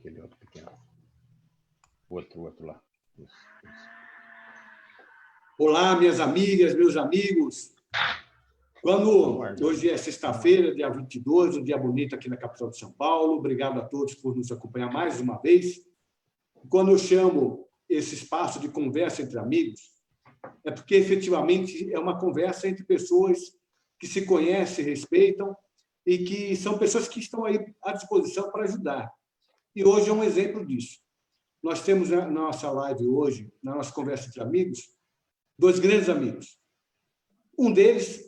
aquele outro pequeno. Outro lá. Isso. Olá, minhas amigas, meus amigos. Hoje é sexta-feira, dia 22, um dia bonito aqui na capital de São Paulo. Obrigado a todos por nos acompanhar mais uma vez. Quando eu chamo esse espaço de conversa entre amigos, é porque, efetivamente, é uma conversa entre pessoas que se conhecem, respeitam e que são pessoas que estão aí à disposição para ajudar. E hoje é um exemplo disso. Nós temos na nossa live hoje, na nossa conversa entre amigos, dois grandes amigos. Um deles,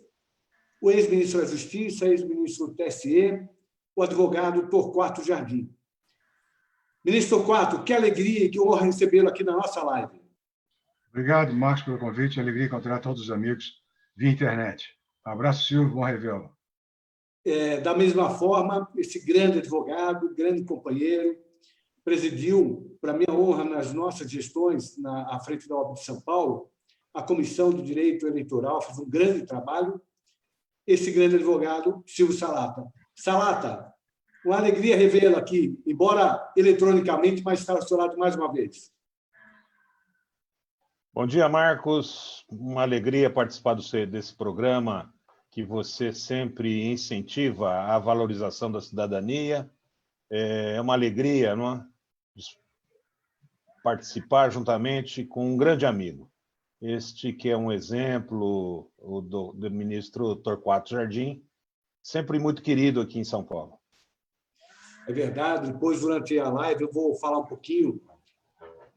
o ex-ministro da Justiça, ex-ministro do TSE, o advogado Torquato Jardim. Ministro Torquato, que alegria e que honra recebê-lo aqui na nossa live. Obrigado, Marcos, pelo convite. Alegria encontrar todos os amigos via internet. Um abraço, Silvio, bom revê-lo. Da mesma forma, esse grande advogado, grande companheiro, presidiu, para minha honra, nas nossas gestões à frente da OAB de São Paulo, a Comissão do Direito Eleitoral, fez um grande trabalho. Esse grande advogado, Silvio Salata. Salata, uma alegria revê-lo aqui, embora eletronicamente, mas está ao seu lado mais uma vez. Bom dia, Marcos. Uma alegria participar desse programa que você sempre incentiva a valorização da cidadania. É uma alegria, não é? Participar juntamente com um grande amigo. Este que é um exemplo do ministro Torquato Jardim, sempre muito querido aqui em São Paulo. É verdade. Depois, durante a live, eu vou falar um pouquinho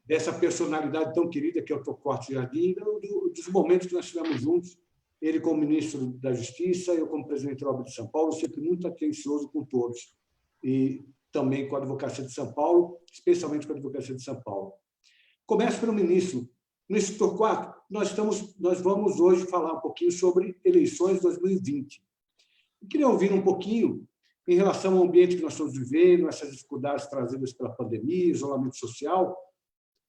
dessa personalidade tão querida que é o Torquato Jardim, dos momentos que nós tivemos juntos, ele como ministro da Justiça, eu como presidente da OAB de São Paulo, sempre muito atencioso com todos, e também com a Advocacia de São Paulo, especialmente com a Advocacia de São Paulo. Começo pelo ministro. Ministro Torquato, nós vamos hoje falar um pouquinho sobre eleições 2020. Eu queria ouvir um pouquinho em relação ao ambiente que nós estamos vivendo, essas dificuldades trazidas pela pandemia, isolamento social,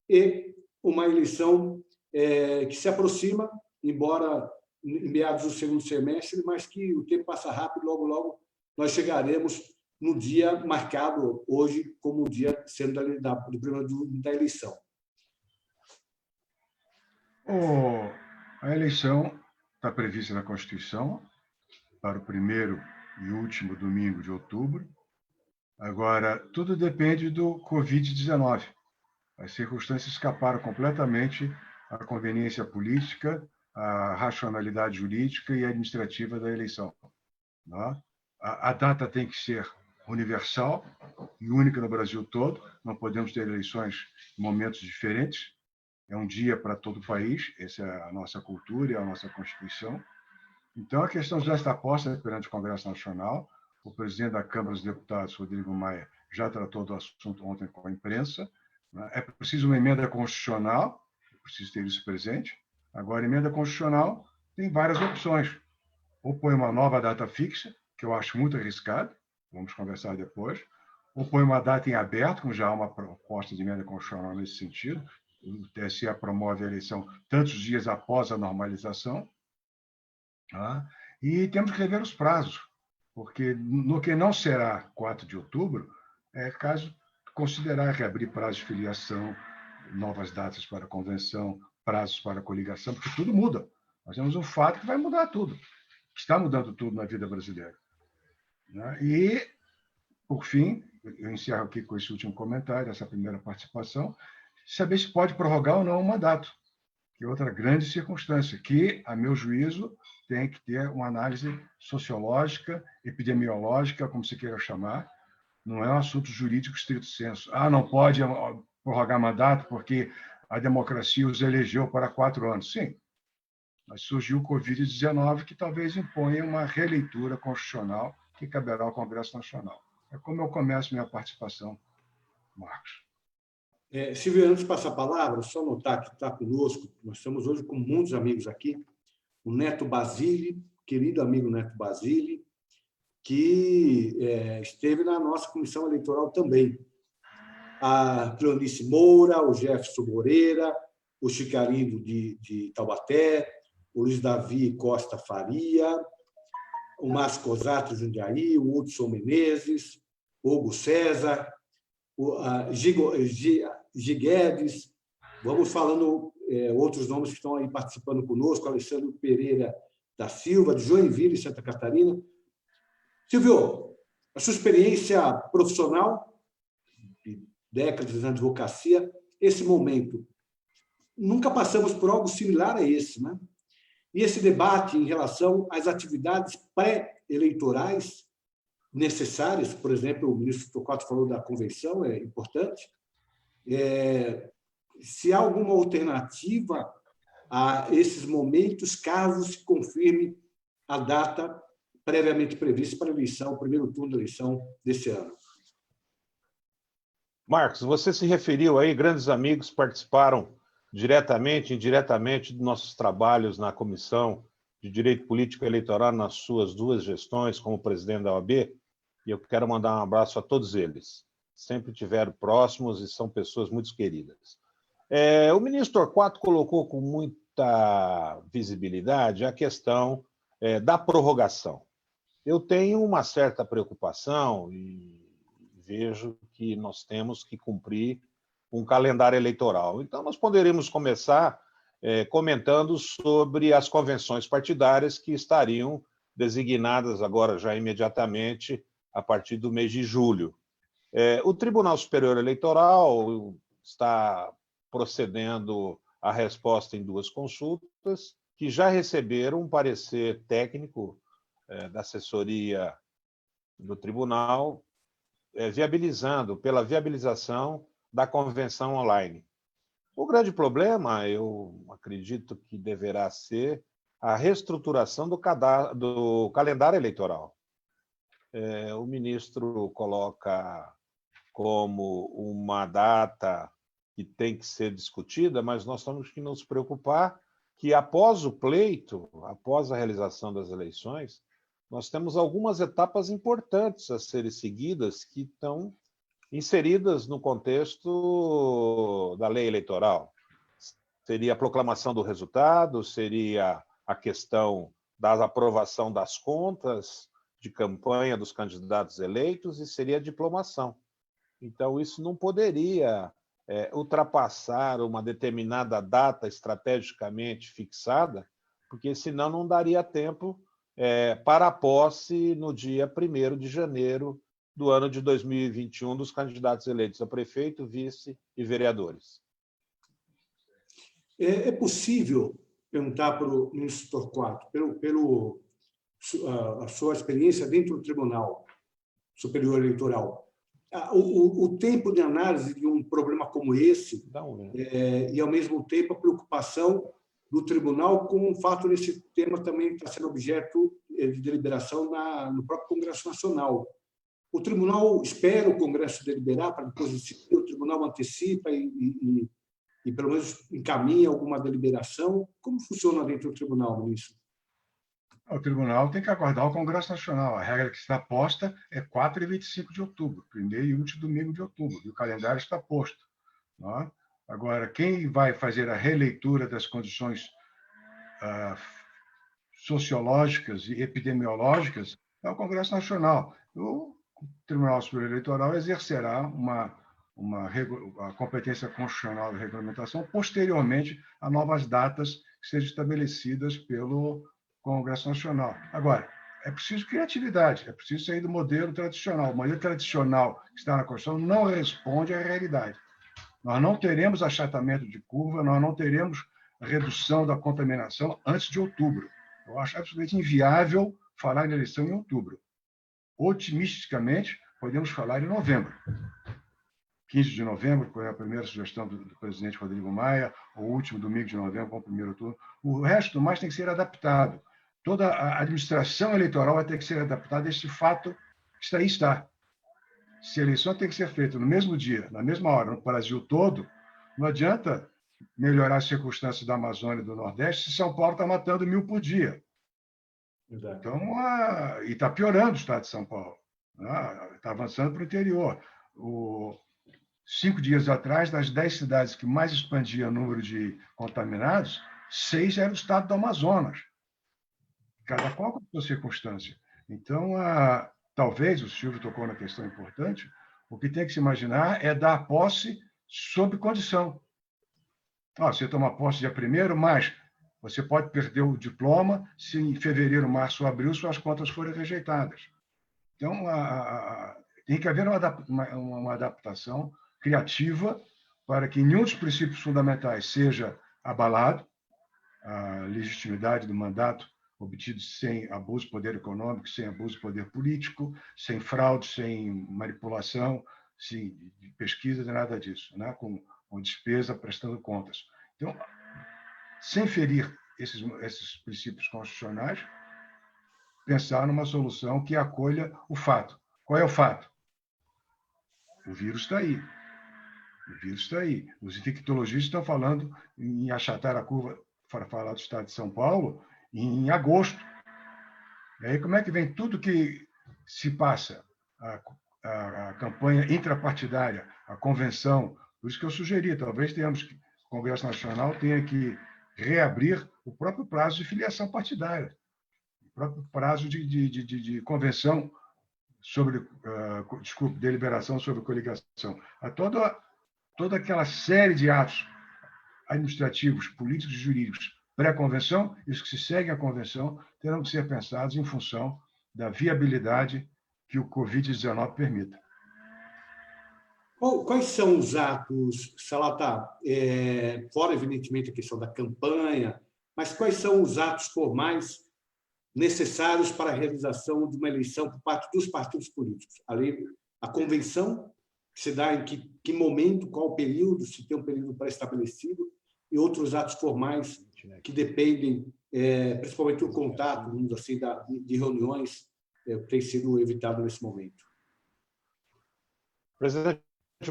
e uma eleição que se aproxima, embora em meados do segundo semestre, mas que o tempo passa rápido, logo nós chegaremos no dia marcado hoje como o dia sendo do primeiro da eleição. A eleição está prevista na Constituição para o primeiro e último domingo de outubro. Agora, tudo depende do Covid-19. As circunstâncias escaparam completamente à conveniência política, à racionalidade jurídica e administrativa da eleição. A data tem que ser universal e única no Brasil todo. Não podemos ter eleições em momentos diferentes. É um dia para todo o país. Essa é a nossa cultura e a nossa Constituição. Então, a questão já está posta perante o Congresso Nacional. O presidente da Câmara dos Deputados, Rodrigo Maia, já tratou do assunto ontem com a imprensa. É preciso uma emenda constitucional, preciso ter isso presente. Agora, a emenda constitucional tem várias opções. Ou põe uma nova data fixa, que eu acho muito arriscado, vamos conversar depois, ou põe uma data em aberto, como já há uma proposta de emenda constitucional nesse sentido. O TSE promove a eleição tantos dias após a normalização. E temos que rever os prazos, porque no que não será 4 de outubro, é caso considerar reabrir prazos de filiação, novas datas para a convenção, prazos para a coligação, porque tudo muda. Nós temos um fato que vai mudar tudo, que está mudando tudo na vida brasileira. E, por fim, eu encerro aqui com esse último comentário, essa primeira participação, saber se pode prorrogar ou não o mandato, que é outra grande circunstância, que, a meu juízo, tem que ter uma análise sociológica, epidemiológica, como se queira chamar. Não é um assunto jurídico estrito sensu. Não pode prorrogar mandato porque a democracia os elegeu para 4 anos. Sim, mas surgiu o Covid-19 que talvez imponha uma releitura constitucional que caberá ao Congresso Nacional. É como eu começo minha participação, Marcos. Silvio, antes de passar a palavra, só notar que está conosco, nós estamos hoje com muitos amigos aqui, o Neto Basile, querido amigo Neto Basile, que esteve na nossa comissão eleitoral também. A Cleonice Moura, o Jefferson Moreira, o Chicarino de Taubaté, o Luiz Davi Costa Faria, o Márcio Cosato Jundiaí, o Hudson Menezes, o Hugo César, Guedes, vamos falando outros nomes que estão aí participando conosco, Alexandre Pereira da Silva, de Joinville, Santa Catarina. Silvio, a sua experiência profissional, de décadas na advocacia, esse momento, nunca passamos por algo similar a esse, né? E esse debate em relação às atividades pré-eleitorais necessárias, por exemplo, o ministro Torquato falou da convenção, é importante. Se há alguma alternativa a esses momentos, caso se confirme a data previamente prevista para a eleição, o primeiro turno da eleição desse ano. Marcos, você se referiu aí, grandes amigos participaram diretamente e indiretamente dos nossos trabalhos na Comissão de Direito Político e Eleitoral nas suas 2 gestões como presidente da OAB, e eu quero mandar um abraço a todos eles. Sempre estiveram próximos e são pessoas muito queridas. O ministro Torquato colocou com muita visibilidade a questão da prorrogação. Eu tenho uma certa preocupação e vejo que nós temos que cumprir um calendário eleitoral. Então, nós poderíamos começar comentando sobre as convenções partidárias que estariam designadas agora já imediatamente a partir do mês de julho. O Tribunal Superior Eleitoral está procedendo à resposta em 2 consultas, que já receberam um parecer técnico da assessoria do tribunal, viabilizando, pela viabilização da convenção online. O grande problema, eu acredito que deverá ser a reestruturação do calendário eleitoral. O ministro coloca como uma data que tem que ser discutida, mas nós temos que nos preocupar que após o pleito, após a realização das eleições, nós temos algumas etapas importantes a serem seguidas que estão inseridas no contexto da lei eleitoral. Seria a proclamação do resultado, seria a questão da aprovação das contas de campanha dos candidatos eleitos e seria a diplomação. Então, isso não poderia ultrapassar uma determinada data estrategicamente fixada, porque senão não daria tempo para a posse no dia 1º de janeiro do ano de 2021 dos candidatos eleitos a prefeito, vice e vereadores. É possível perguntar para o ministro Torquato, a sua experiência dentro do Tribunal Superior Eleitoral, o tempo de análise de um problema como esse e, ao mesmo tempo, a preocupação do tribunal com o fato desse tema também estar sendo objeto de deliberação no próprio Congresso Nacional. O tribunal espera o Congresso deliberar para depois decidir, o tribunal antecipa e pelo menos encaminha alguma deliberação. Como funciona dentro do tribunal, ministro? O tribunal tem que aguardar o Congresso Nacional. A regra que está posta é 4 e 25 de outubro, primeiro e último domingo de outubro, e o calendário está posto. Não é? Agora, quem vai fazer a releitura das condições sociológicas e epidemiológicas é o Congresso Nacional. O Tribunal Superior Eleitoral exercerá a competência constitucional de regulamentação posteriormente a novas datas que sejam estabelecidas pelo Congresso Nacional. Agora, é preciso criatividade, é preciso sair do modelo tradicional. O modelo tradicional que está na Constituição não responde à realidade. Nós não teremos achatamento de curva, nós não teremos redução da contaminação antes de outubro. Eu acho absolutamente inviável falar em eleição em outubro. Otimisticamente, podemos falar em novembro. 15 de novembro, foi a primeira sugestão do presidente Rodrigo Maia, o último domingo de novembro, com o primeiro turno. O resto mais tem que ser adaptado. Toda a administração eleitoral vai ter que ser adaptada a este fato que aí está. Se a eleição tem que ser feita no mesmo dia, na mesma hora, no Brasil todo, não adianta melhorar as circunstâncias da Amazônia e do Nordeste se São Paulo está matando 1.000 por dia. Exato. Então, e está piorando o estado de São Paulo. Está avançando para o interior. 5 dias atrás, das 10 cidades que mais expandiam o número de contaminados, 6 era o estado do Amazonas. Cada qual com a sua circunstância. Então, talvez, o Silvio tocou na questão importante, O que tem que se imaginar é dar posse sob condição. Você toma posse dia 1º, mas você pode perder o diploma se em fevereiro, março ou abril suas contas forem rejeitadas. Então, tem que haver uma adaptação criativa para que nenhum dos princípios fundamentais seja abalado, a legitimidade do mandato obtido sem abuso de poder econômico, sem abuso de poder político, sem fraude, sem manipulação, sem pesquisa, nada disso, né? com despesa, prestando contas. Então, sem ferir esses princípios constitucionais, pensar numa solução que acolha o fato. Qual é o fato? O vírus está aí. O vírus está aí. Os infectologistas estão falando em achatar a curva, para falar do estado de São Paulo, em agosto. E aí, como é que vem tudo que se passa? A campanha intrapartidária, a convenção. Por isso que eu sugeri, talvez tenhamos que, o Congresso Nacional tenha que reabrir o próprio prazo de filiação partidária, o próprio prazo de convenção sobre, deliberação sobre coligação. Toda aquela série de atos administrativos, políticos e jurídicos pré-convenção, e os que se seguem à convenção, terão que ser pensados em função da viabilidade que o Covid-19 permita. Quais são os atos, Salata, fora, evidentemente, a questão da campanha, mas quais são os atos formais necessários para a realização de uma eleição por parte dos partidos políticos? Além a convenção, que se dá em que momento, qual período, se tem um período pré-estabelecido, e outros atos formais que dependem, principalmente do contato, vamos dizer assim, de reuniões, tem sido evitado nesse momento. Presidente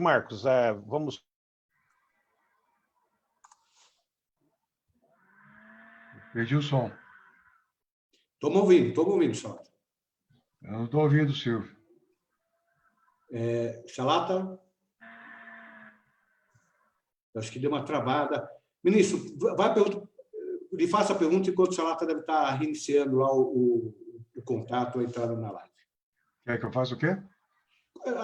Marcos, vamos... Perdi o som. Estou me ouvindo, Salata. Eu não estou ouvindo, Silvio. Salata? Acho que deu uma travada. Ministro, lhe faça a pergunta enquanto o Salata deve estar reiniciando lá o contato, a entrada na live. Quer que eu faça o quê?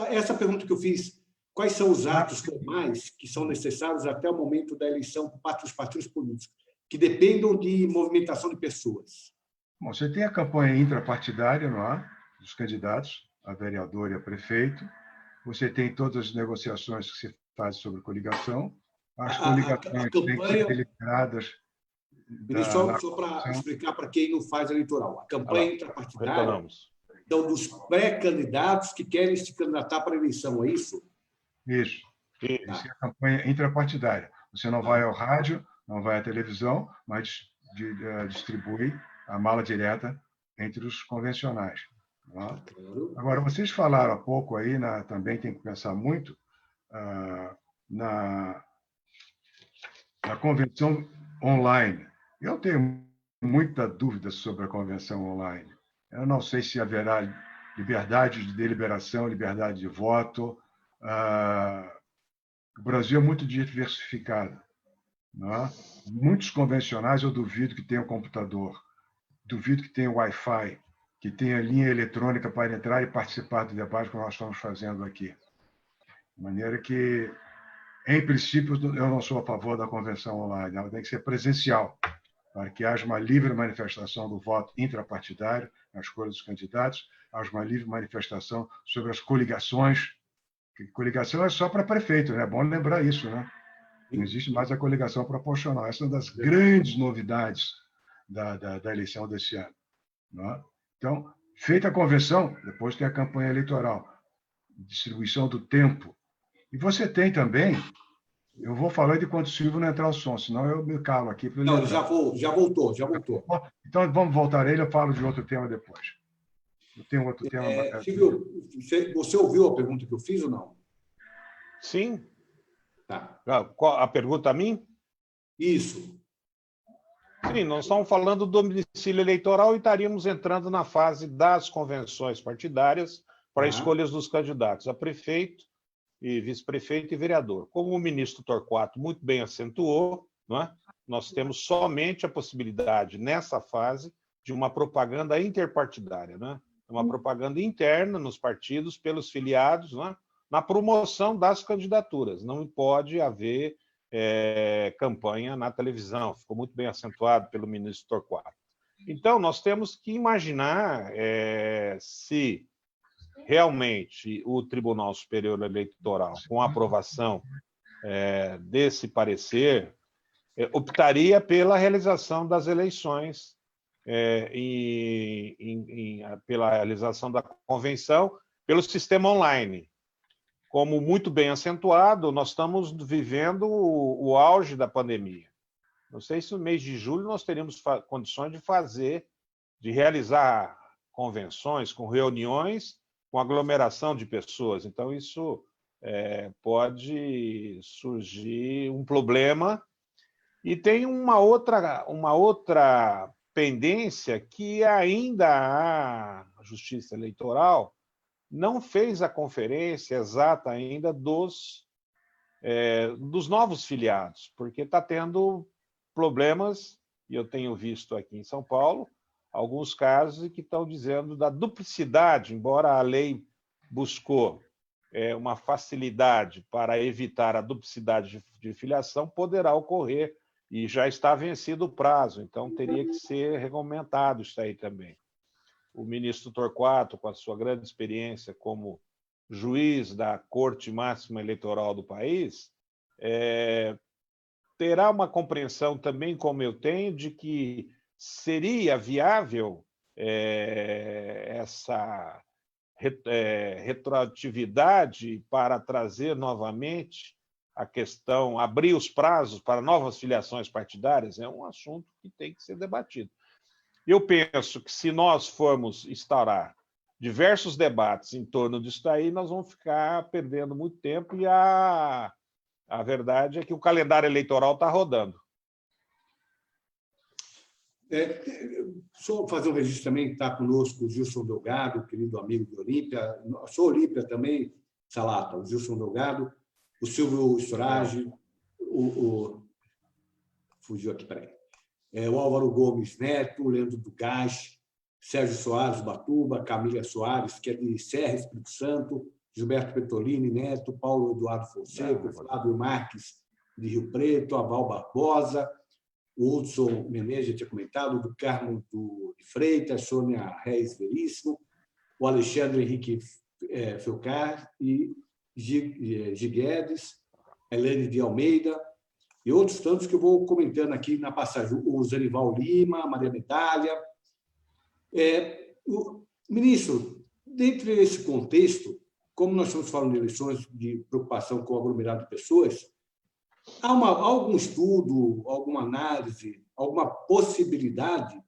Essa pergunta que eu fiz, quais são os atos formais que são necessários até o momento da eleição por parte dos partidos políticos, que dependam de movimentação de pessoas? Bom, você tem a campanha intrapartidária, não é? Dos candidatos a vereador e a prefeito. Você tem todas as negociações que se fazem sobre coligação. As coligações têm que ser deliberadas. Só para explicar para quem não faz eleitoral. A campanha intrapartidária, então, dos pré-candidatos que querem se candidatar para a eleição, é isso? Isso. Isso é a campanha intrapartidária. Você não vai ao rádio, não vai à televisão, mas distribui a mala direta entre os convencionais. Tá? Agora, vocês falaram há pouco aí, também tem que pensar muito na convenção online. Eu tenho muita dúvida sobre a convenção online. Eu não sei se haverá liberdade de deliberação, liberdade de voto. O Brasil é muito diversificado. Não é? Muitos convencionais eu duvido que tenham computador, duvido que tenham Wi-Fi, que tenha linha eletrônica para entrar e participar do debate que nós estamos fazendo aqui. De maneira que, em princípio, eu não sou a favor da convenção online. Ela tem que ser presencial, para que haja uma livre manifestação do voto intrapartidário na escolha dos candidatos, haja uma livre manifestação sobre as coligações. Coligação é só para prefeito, né? É bom lembrar isso, né? Não existe mais a coligação proporcional. Essa é uma das grandes novidades da eleição desse ano. Não é? Então, feita a convenção, depois tem a campanha eleitoral, distribuição do tempo. E você tem também, eu vou falar de quando o Silvio não entrar o som, senão eu me calo aqui. Não, já voltou. Então, vamos voltar a ele, eu falo de outro tema depois. Eu tenho outro tema. Silvio, você ouviu a pergunta que eu fiz ou não? Sim. Tá. A pergunta a mim? Isso. Sim, nós estamos falando do domicílio eleitoral e estaríamos entrando na fase das convenções partidárias para escolhas dos candidatos a prefeito, e vice-prefeito e vereador. Como o ministro Torquato muito bem acentuou, não é? Nós temos somente a possibilidade, nessa fase, de uma propaganda interpartidária, não é? Uma propaganda interna nos partidos, pelos filiados, não é? na promoção das candidaturas. Não pode haver campanha na televisão. Ficou muito bem acentuado pelo ministro Torquato. Então, nós temos que imaginar se realmente o Tribunal Superior Eleitoral, com a aprovação desse parecer, optaria pela realização das eleições, pela realização da convenção, pelo sistema online. Como muito bem acentuado, nós estamos vivendo o auge da pandemia. Não sei se no mês de julho nós teríamos condições de realizar convenções com reuniões, com aglomeração de pessoas. Então, isso pode surgir um problema. E tem uma outra pendência que ainda a Justiça Eleitoral não fez a conferência exata ainda dos novos filiados, porque está tendo problemas, e eu tenho visto aqui em São Paulo, alguns casos que estão dizendo da duplicidade, embora a lei buscou uma facilidade para evitar a duplicidade de filiação, poderá ocorrer, e já está vencido o prazo, então teria que ser regulamentado isso aí também. O ministro Torquato, com a sua grande experiência como juiz da Corte Máxima Eleitoral do país, terá uma compreensão também, como eu tenho, de que seria viável essa retroatividade para trazer novamente a questão, abrir os prazos para novas filiações partidárias. É um assunto que tem que ser debatido. Eu penso que, se nós formos instaurar diversos debates em torno disso aí, nós vamos ficar perdendo muito tempo, e a verdade é que o calendário eleitoral está rodando. Só fazer um registro também, está conosco o Gilson Delgado, querido amigo de Olímpia. Sou Olímpia também, Salata, o Gilson Delgado, o Silvio Storage, fugiu aqui, peraí. O Álvaro Gomes Neto, o Leandro Dugás, Sérgio Soares Batuba, Camila Soares, que é de Serra, Espírito Santo, Gilberto Petolini Neto, Paulo Eduardo Fonseca, Flávio Marques, de Rio Preto, Aval Barbosa, o Hudson Menezes, já tinha comentado, do Carmo de Freitas, Sônia Reis Veríssimo, o Alexandre Henrique Felcar e Giguedes, Helene de Almeida, e outros tantos que eu vou comentando aqui na passagem. O Zenival Lima, a Maria Medalha. Ministro, dentro desse contexto, como nós estamos falando de eleições de preocupação com o aglomerado de pessoas, há algum estudo, alguma análise, alguma possibilidade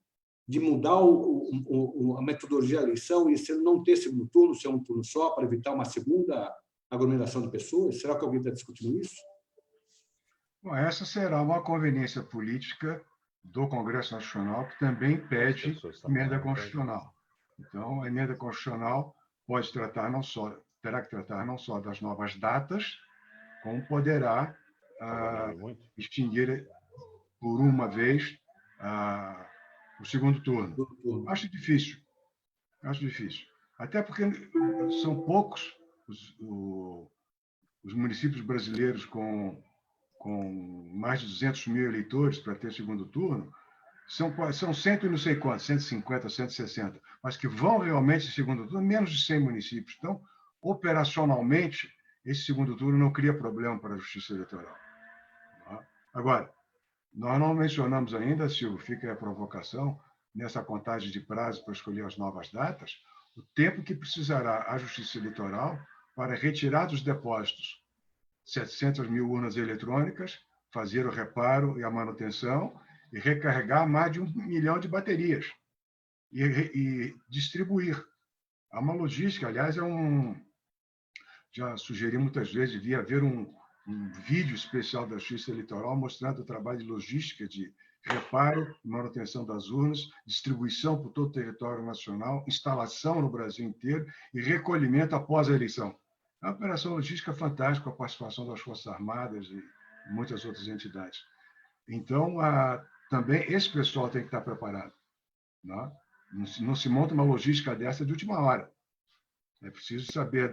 de mudar a metodologia da eleição e não ter segundo turno, ser um turno só, para evitar uma segunda aglomeração de pessoas? Será que alguém está discutindo isso? Bom, essa será uma conveniência política do Congresso Nacional, que também pede emenda constitucional. Então, a emenda constitucional pode tratar terá que tratar não só das novas datas, como poderá extinguir por uma vez o segundo turno. Acho difícil. Até porque são poucos os municípios brasileiros com mais de 200 mil eleitores para ter segundo turno. São 100 e não sei quantos, 150, 160, mas que vão realmente em segundo turno, menos de 100 municípios. Então, operacionalmente, esse segundo turno não cria problema para a Justiça Eleitoral. Agora, nós não mencionamos ainda, Silvio, fica a provocação, nessa contagem de prazo para escolher as novas datas, o tempo que precisará a Justiça Eleitoral para retirar dos depósitos 700 mil urnas eletrônicas, fazer o reparo e a manutenção e recarregar mais de 1 milhão de baterias e distribuir. Há uma logística, aliás, já sugeri muitas vezes, devia haver um vídeo especial da Justiça Eleitoral mostrando o trabalho de logística de reparo e manutenção das urnas, distribuição por todo o território nacional, instalação no Brasil inteiro e recolhimento após a eleição. É uma operação logística fantástica, com a participação das Forças Armadas e muitas outras entidades. Então, também esse pessoal tem que estar preparado. Não se monta uma logística dessa de última hora. É preciso saber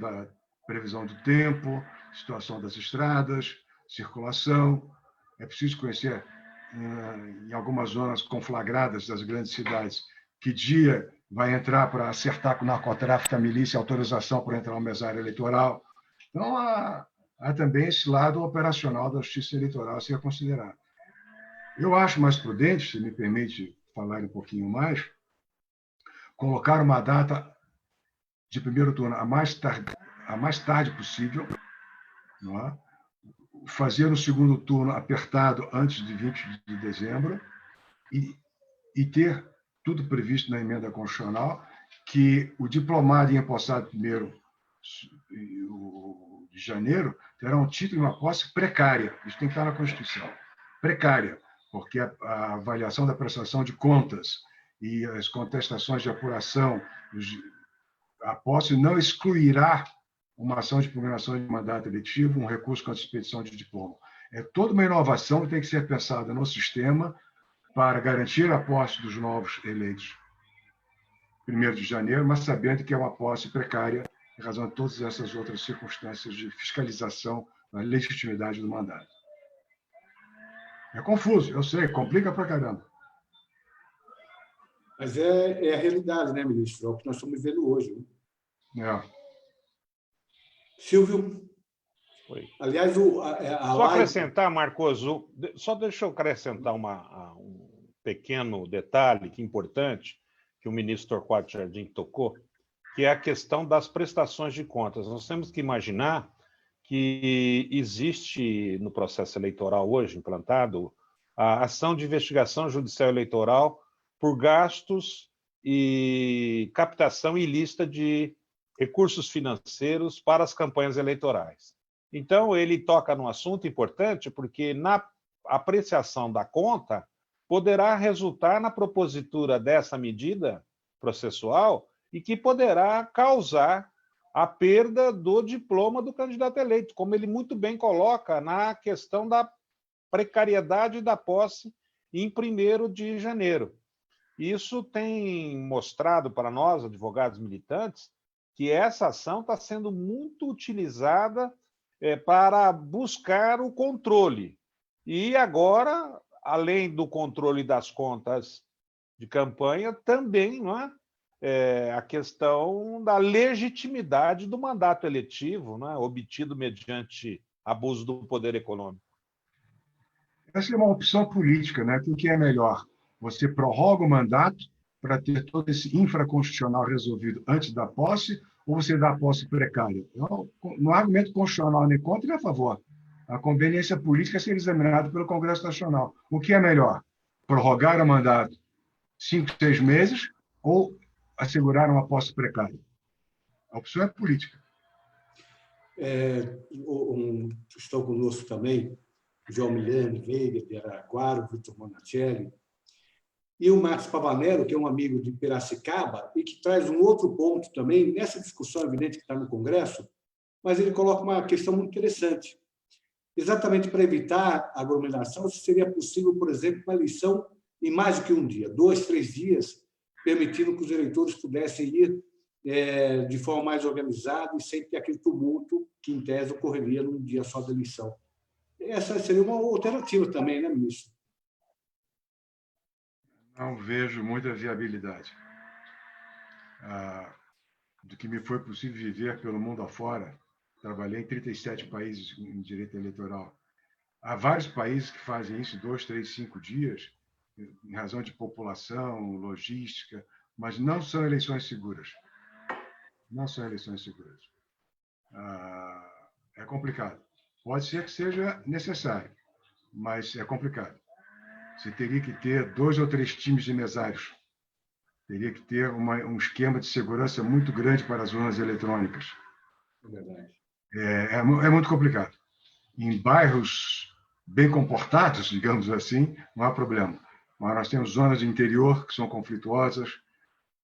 previsão do tempo, situação das estradas, circulação. É preciso conhecer, em algumas zonas conflagradas das grandes cidades, que dia vai entrar para acertar com o narcotráfico, a milícia, autorização para entrar no mesário eleitoral. Então, há também esse lado operacional da justiça eleitoral a ser considerado. Eu acho mais prudente, se me permite falar um pouquinho mais, colocar uma data de primeiro turno a mais tarde possível, não é? Fazer o segundo turno apertado antes de 20 de dezembro e ter tudo previsto na emenda constitucional, que o diplomado e empossado primeiro de janeiro terá um título e uma posse precária. Isso tem que estar na Constituição. Precária, porque a avaliação da prestação de contas e as contestações de apuração, a posse não excluirá uma ação de impugnação de mandato eletivo, um recurso contra a expedição de diploma. É toda uma inovação que tem que ser pensada no sistema para garantir a posse dos novos eleitos 1º de janeiro, mas sabendo que é uma posse precária em razão de todas essas outras circunstâncias de fiscalização da legitimidade do mandato. É confuso, eu sei, complica pra caramba. Mas é a realidade, né, ministro? É o que nós estamos vivendo hoje. Né? Silvio? Oi. Aliás, só live... acrescentar, Marcoso, só deixa eu acrescentar um pequeno detalhe que é importante, que o ministro Torquato Jardim tocou, que é a questão das prestações de contas. Nós temos que imaginar que existe no processo eleitoral hoje implantado a ação de investigação judicial eleitoral por gastos e captação ilícita de recursos financeiros para as campanhas eleitorais. Então, ele toca num assunto importante, porque na apreciação da conta poderá resultar na propositura dessa medida processual e que poderá causar a perda do diploma do candidato eleito, como ele muito bem coloca na questão da precariedade da posse em 1º de janeiro. Isso tem mostrado para nós, advogados militantes, que essa ação está sendo muito utilizada para buscar o controle. E agora, além do controle das contas de campanha, também, não é? A questão da legitimidade do mandato eletivo, né, obtido mediante abuso do poder econômico. Essa é uma opção política, né? O que é melhor? Você prorroga o mandato para ter todo esse infraconstitucional resolvido antes da posse, ou você dá a posse precária? No argumento constitucional nem contra nem a favor. A conveniência política é ser examinada pelo Congresso Nacional. O que é melhor? Prorrogar o mandato 5, 6 meses ou assegurar uma posse precária? A opção é política. Estão conosco também João Milene Veiga, de Araquara, o Vitor Monacelli, e o Marcos Pavanello, que é um amigo de Piracicaba, e que traz um outro ponto também, nessa discussão evidente que está no Congresso, mas ele coloca uma questão muito interessante. Exatamente para evitar a aglomeração, se seria possível, por exemplo, uma eleição em mais do que um dia, 2, 3 dias, permitindo que os eleitores pudessem ir de forma mais organizada e sem ter aquele tumulto que, em tese, ocorreria num dia só da eleição. Essa seria uma alternativa também, né, ministro? Não vejo muita viabilidade. Do que me foi possível viver pelo mundo afora, trabalhei em 37 países em direito eleitoral. Há vários países que fazem isso 2, 3, 5 dias, em razão de população, logística, mas não são eleições seguras. Não são eleições seguras. É complicado. Pode ser que seja necessário, mas é complicado. Você teria que ter 2 ou 3 times de mesários. Teria que ter um esquema de segurança muito grande para as urnas eletrônicas. É verdade. É muito complicado. Em bairros bem comportados, digamos assim, não há problema. Mas nós temos zonas de interior que são conflituosas,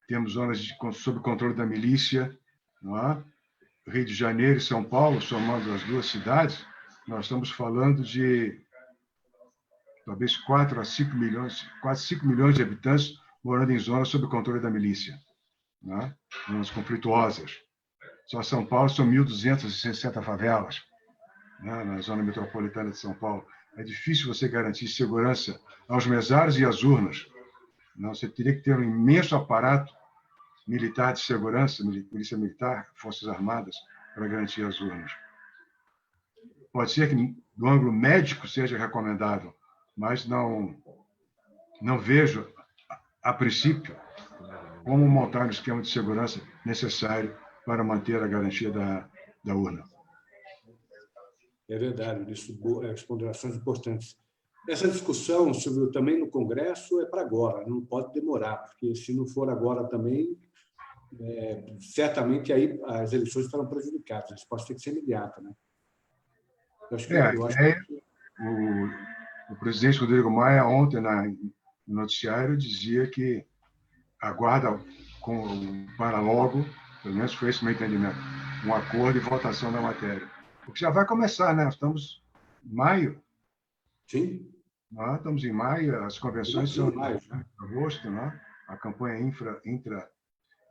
temos zonas sob controle da milícia, não é? Rio de Janeiro e São Paulo, somando as 2 cidades, nós estamos falando de talvez 4 a 5 milhões, quase 5 milhões de habitantes morando em zonas sob controle da milícia, né? Zonas conflituosas. Só São Paulo são 1.260 favelas, né, na zona metropolitana de São Paulo. É difícil você garantir segurança aos mesários e às urnas. Não, você teria que ter um imenso aparato militar de segurança, polícia militar, forças armadas, para garantir as urnas. Pode ser que, do ângulo médico, seja recomendável, mas não vejo, a princípio, como montar um esquema de segurança necessário para manter a garantia da urna. É verdade, isso as ponderações importantes. Essa discussão, Silvio, também no Congresso é para agora, não pode demorar, porque se não for agora também, certamente aí as eleições estarão prejudicadas. A resposta tem que ser imediata, né? Eu acho que o presidente Rodrigo Maia, ontem, no noticiário, dizia que aguarda para logo, pelo menos foi esse o meu entendimento, um acordo e votação da matéria. Porque já vai começar, né? Estamos em maio. Sim. Nós estamos em maio, as convenções são em agosto, né? A campanha intra.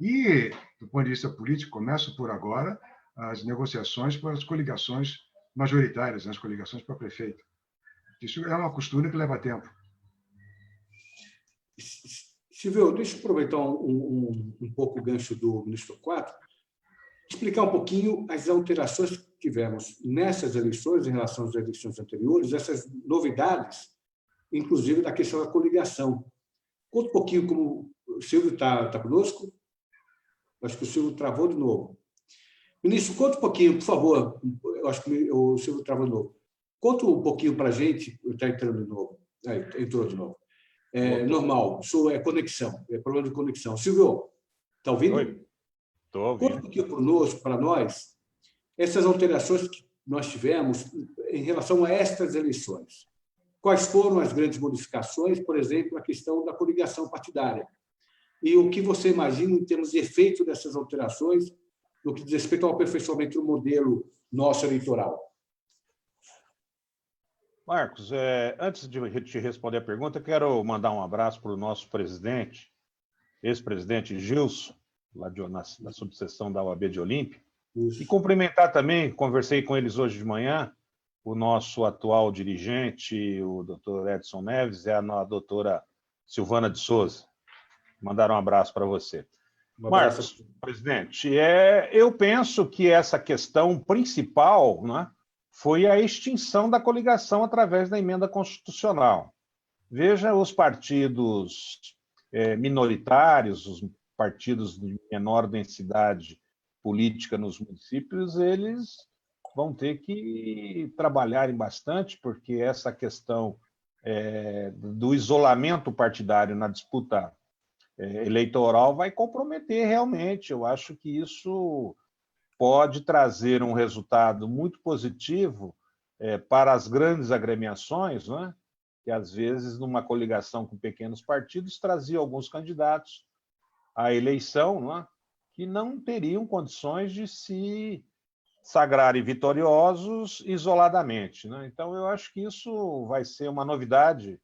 E, do ponto de vista político, começam por agora as negociações para as coligações majoritárias, as coligações para prefeito. Isso é uma costura que leva tempo. Silvio, deixa eu aproveitar um pouco o gancho do ministro Quatro, explicar um pouquinho as alterações que tivemos nessas eleições em relação às eleições anteriores, essas novidades, inclusive da questão da coligação. Conta um pouquinho como o Silvio está conosco. Acho que o Silvio travou de novo. Ministro, conta um pouquinho, por favor. Eu acho que o Silvio travou de novo. Conta um pouquinho para a gente. Está entrando de novo. Entrou de novo. Normal, isso é conexão, é problema de conexão. Silvio, está ouvindo? Oi, estou ouvindo. Conta um pouquinho conosco, para nós, essas alterações que nós tivemos em relação a estas eleições. Quais foram as grandes modificações, por exemplo, a questão da coligação partidária? E o que você imagina em termos de efeito dessas alterações no que diz respeito ao aperfeiçoamento do modelo nosso eleitoral? Marcos, antes de te responder a pergunta, quero mandar um abraço para o nosso presidente, ex-presidente Gilson, lá da subseção da OAB de Olímpia, e cumprimentar também, conversei com eles hoje de manhã, o nosso atual dirigente, o doutor Edson Neves, e a doutora Silvana de Souza. Mandaram um abraço para você. Marcos, presidente, eu penso que essa questão principal, né, foi a extinção da coligação através da emenda constitucional. Veja os partidos minoritários, os partidos de menor densidade política nos municípios, eles vão ter que trabalharem bastante, porque essa questão do isolamento partidário na disputa eleitoral vai comprometer realmente. Eu acho que isso pode trazer um resultado muito positivo para as grandes agremiações, né? Que às vezes, numa coligação com pequenos partidos, trazia alguns candidatos à eleição, né? Que não teriam condições de se sagrarem vitoriosos isoladamente, né? Então, eu acho que isso vai ser uma novidade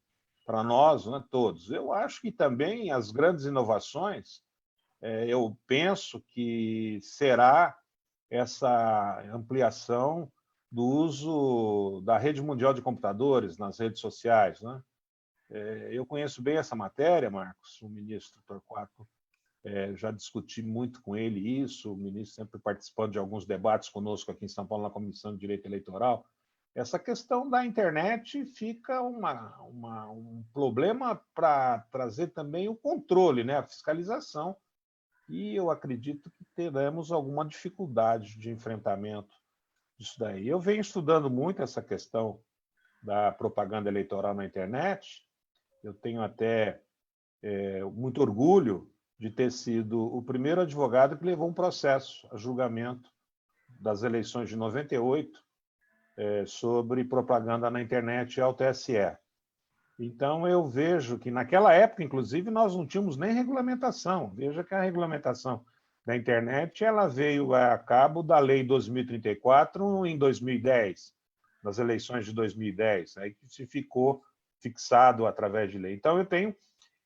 para nós, né, todos. Eu acho que também as grandes inovações, eu penso que será essa ampliação do uso da rede mundial de computadores nas redes sociais, né? Eu conheço bem essa matéria, Marcos, o ministro Torquato, já discuti muito com ele isso, o ministro sempre participando de alguns debates conosco aqui em São Paulo, na Comissão de Direito Eleitoral. Essa questão da internet fica um problema para trazer também o controle, né, a fiscalização, e eu acredito que teremos alguma dificuldade de enfrentamento disso daí. Eu venho estudando muito essa questão da propaganda eleitoral na internet, eu tenho até muito orgulho de ter sido o primeiro advogado que levou um processo a julgamento das eleições de 98 sobre propaganda na internet ao TSE. Então, eu vejo que, naquela época, inclusive, nós não tínhamos nem regulamentação. Veja que a regulamentação da internet ela veio a cabo da Lei 2034 em 2010, nas eleições de 2010, aí que se ficou fixado através de lei. Então, eu tenho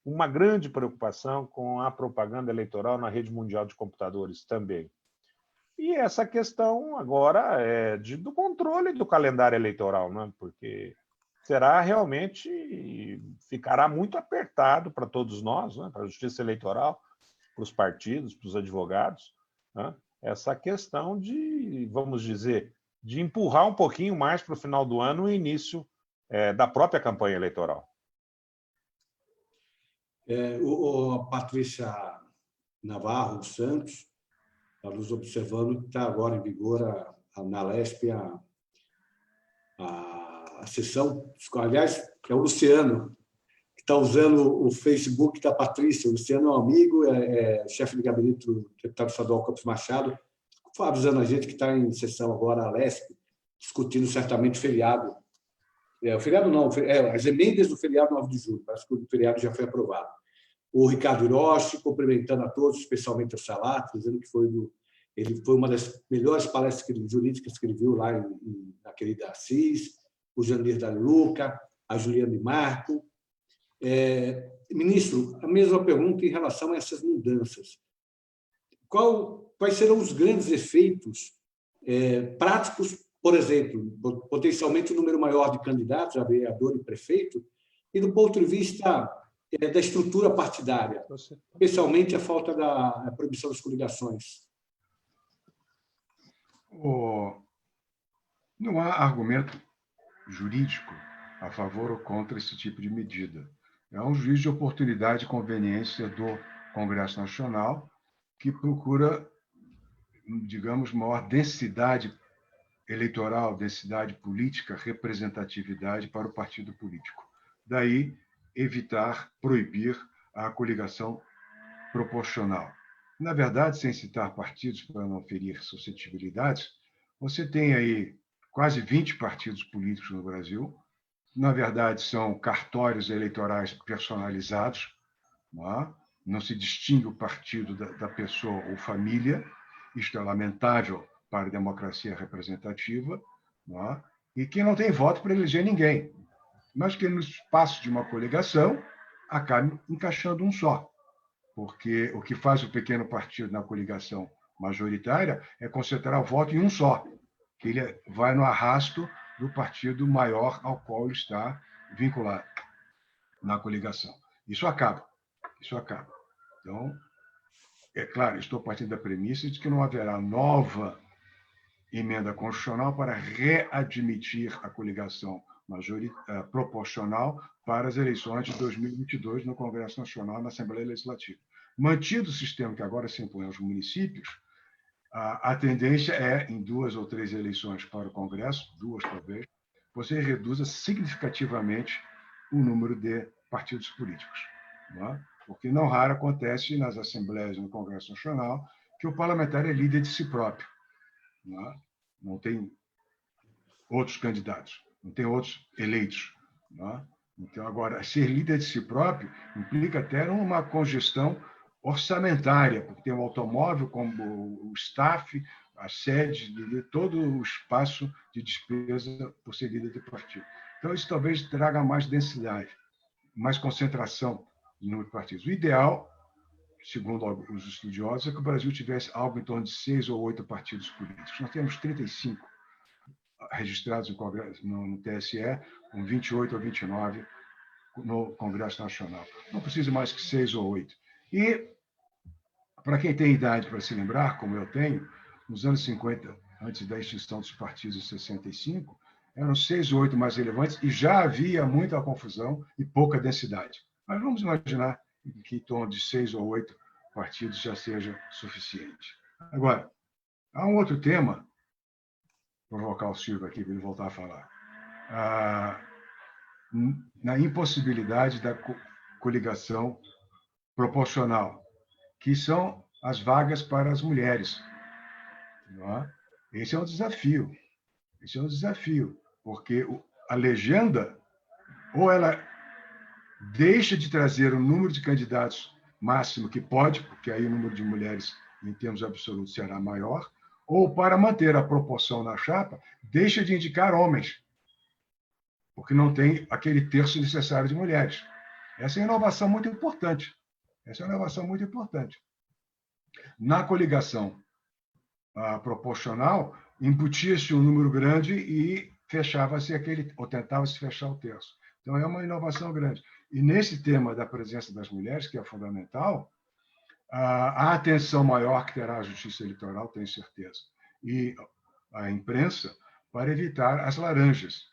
uma grande preocupação com a propaganda eleitoral na rede mundial de computadores também. E essa questão agora é do controle do calendário eleitoral, né? Porque será realmente, ficará muito apertado para todos nós, né? Para a Justiça Eleitoral, para os partidos, para os advogados, né? Essa questão de, vamos dizer, de empurrar um pouquinho mais para o final do ano o início da própria campanha eleitoral. A Patrícia Navarro Santos está nos observando que está agora em vigor na Lespe a sessão. Aliás, é o Luciano, que está usando o Facebook da Patrícia. O Luciano é um amigo, chefe de gabinete do deputado estadual Campos Machado, avisando a gente que está em sessão agora, a Lespe, discutindo certamente feriado. O feriado não, as emendas do feriado 9 de julho, parece que o feriado já foi aprovado. O Ricardo Hiroshi, cumprimentando a todos, especialmente o Salat, dizendo que ele foi uma das melhores palestras jurídicas que ele viu lá na querida Assis, o Janir da Luca, a Juliana de Marco. Ministro, a mesma pergunta em relação a essas mudanças. Quais serão os grandes efeitos práticos, por exemplo, potencialmente um número maior de candidatos a vereador e prefeito, e do ponto de vista da estrutura partidária, especialmente a falta da proibição das coligações? Não há argumento jurídico a favor ou contra esse tipo de medida. É um juízo de oportunidade e conveniência do Congresso Nacional, que procura, digamos, maior densidade eleitoral, densidade política, representatividade para o partido político. Daí, evitar, proibir a coligação proporcional. Na verdade, sem citar partidos para não ferir suscetibilidades, você tem aí quase 20 partidos políticos no Brasil. Na verdade, são cartórios eleitorais personalizados. Não se distingue o partido da pessoa ou família. Isto é lamentável para a democracia representativa. E que não tem voto para eleger ninguém. Mas que, no espaço de uma coligação, acabe encaixando um só. Porque o que faz o pequeno partido na coligação majoritária é concentrar o voto em um só, que ele vai no arrasto do partido maior ao qual ele está vinculado na coligação. Isso acaba. Então, é claro, estou partindo da premissa de que não haverá nova emenda constitucional para readmitir a coligação proporcional para as eleições de 2022 no Congresso Nacional, na Assembleia Legislativa. Mantido o sistema que agora se impõe aos municípios, a tendência é, em 2 ou 3 eleições para o Congresso, 2 talvez, você reduza significativamente o número de partidos políticos. Porque não raro acontece nas assembleias no Congresso Nacional que o parlamentar é líder de si próprio. Não tem outros candidatos, não tem outros eleitos. Então, agora, ser líder de si próprio implica até uma congestão orçamentária, porque tem o automóvel, como o staff, a sede, todo o espaço de despesa por ser líder de partido. Então, isso talvez traga mais densidade, mais concentração no número de partidos. O ideal, segundo os estudiosos, é que o Brasil tivesse algo em torno de 6 ou 8 partidos políticos. Nós temos 35 registrados no TSE, com 28 ou 29 no Congresso Nacional. Não precisa mais que 6 ou 8. E, para quem tem idade para se lembrar, como eu tenho, nos anos 50, antes da extinção dos partidos em 65, eram 6 ou 8 mais relevantes e já havia muita confusão e pouca densidade. Mas vamos imaginar que em torno de 6 ou 8 partidos já seja suficiente. Agora, há um outro tema, vou provocar o Silvio aqui para ele voltar a falar, na impossibilidade da coligação proporcional, que são as vagas para as mulheres. Esse é um desafio. Porque a legenda, ou ela deixa de trazer o número de candidatos máximo que pode, porque aí o número de mulheres, em termos absolutos, será maior, ou, para manter a proporção na chapa, deixa de indicar homens, porque não tem aquele terço necessário de mulheres. Essa é uma inovação muito importante. Na coligação proporcional, embutia-se um número grande e fechava-se aquele, ou tentava-se fechar o terço. Então, é uma inovação grande. E nesse tema da presença das mulheres, que é fundamental, a atenção maior que terá a Justiça Eleitoral, tenho certeza, e a imprensa, para evitar as laranjas,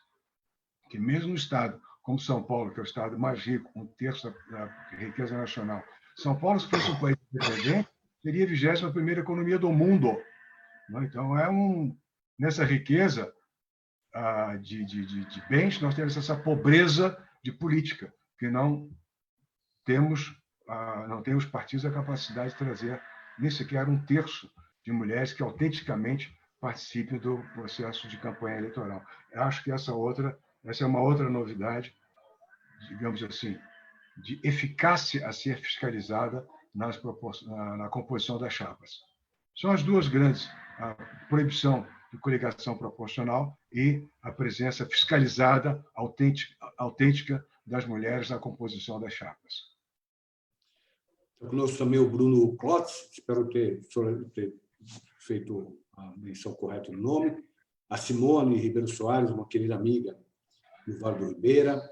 que mesmo no Estado como São Paulo, que é o Estado mais rico, um terço da riqueza nacional, São Paulo, se fosse um país independente, seria a 21ª economia do mundo. Então, nessa riqueza de bens, nós temos essa pobreza de política, que não temos partidos a capacidade de trazer nem sequer um terço de mulheres que autenticamente participem do processo de campanha eleitoral. Eu acho que essa é uma outra novidade, digamos assim, de eficácia a ser fiscalizada na composição das chapas. São as duas grandes, a proibição de coligação proporcional e a presença fiscalizada, autêntica das mulheres na composição das chapas. Conosco também o Bruno Klotz, espero ter feito a menção correta do nome, a Simone Ribeiro Soares, uma querida amiga do Vale do Ribeira,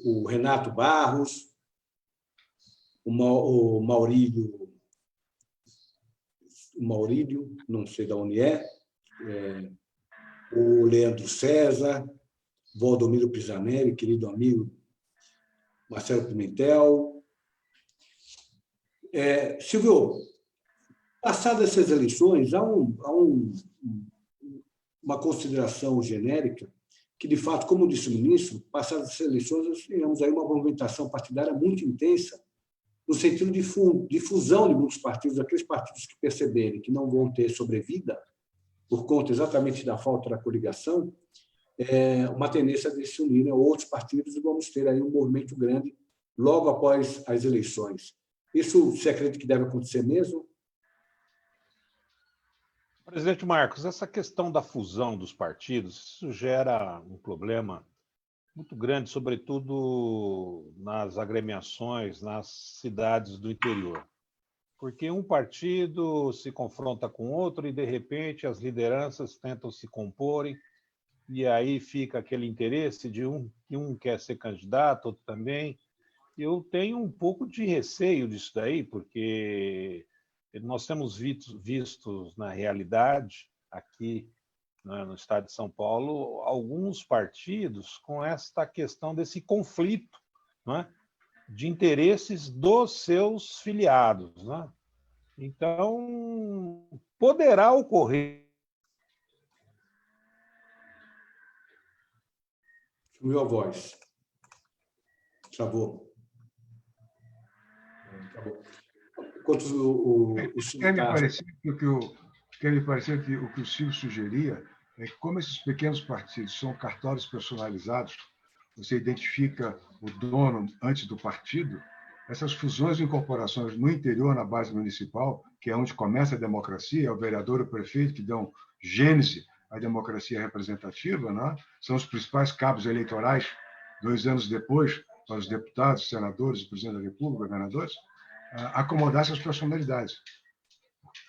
o Renato Barros, o Maurílio, não sei de onde o Leandro César, Valdomiro Pisanelli, querido amigo Marcelo Pimentel. Silvio, passadas essas eleições, há uma consideração genérica que, de fato, como disse o ministro, passadas essas eleições, nós tivemos aí uma movimentação partidária muito intensa, no sentido de fusão de muitos partidos, aqueles partidos que perceberem que não vão ter sobrevida, por conta exatamente da falta da coligação, uma tendência de se unirem a outros partidos e vamos ter aí um movimento grande logo após as eleições. Isso você acredita que deve acontecer mesmo? Presidente Marcos, essa questão da fusão dos partidos, isso gera um problema muito grande, sobretudo nas agremiações, nas cidades do interior. Porque um partido se confronta com outro e, de repente, as lideranças tentam se comporem e aí fica aquele interesse de que um quer ser candidato, outro também. Eu tenho um pouco de receio disso daí, porque nós temos visto na realidade, aqui no estado de São Paulo, alguns partidos com esta questão desse conflito, né, de interesses dos seus filiados. Né? Então, poderá ocorrer. Sumiu a voz. Travou. Enquanto Quer me parecer que o que o Silvio sugeria é que, como esses pequenos partidos são cartórios personalizados, você identifica o dono antes do partido, essas fusões e incorporações no interior, na base municipal, que é onde começa a democracia, é o vereador e o prefeito que dão gênese à democracia representativa, né? São os principais cabos eleitorais, 2 anos depois, para os deputados, senadores, presidente da República, governadores, acomodar essas personalidades.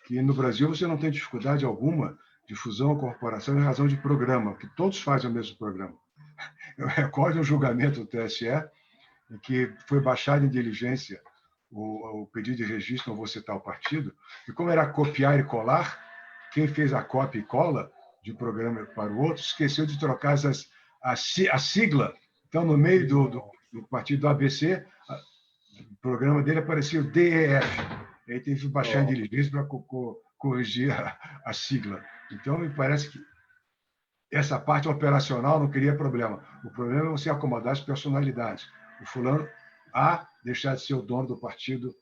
Que no Brasil você não tem dificuldade alguma de fusão ou corporação em razão de programa, que todos fazem o mesmo programa. Eu recordo um julgamento do TSE em que foi baixado em diligência o pedido de registro, não vou citar o partido, e como era copiar e colar, quem fez a cópia e cola de um programa para o outro esqueceu de trocar a sigla. Então, no meio do partido do ABC, o programa dele aparecia o DEF. Aí teve que baixar em diligência para corrigir a sigla. Então, me parece que essa parte operacional não cria problema. O problema é você acomodar as personalidades. O fulano A deixar de ser o dono do partido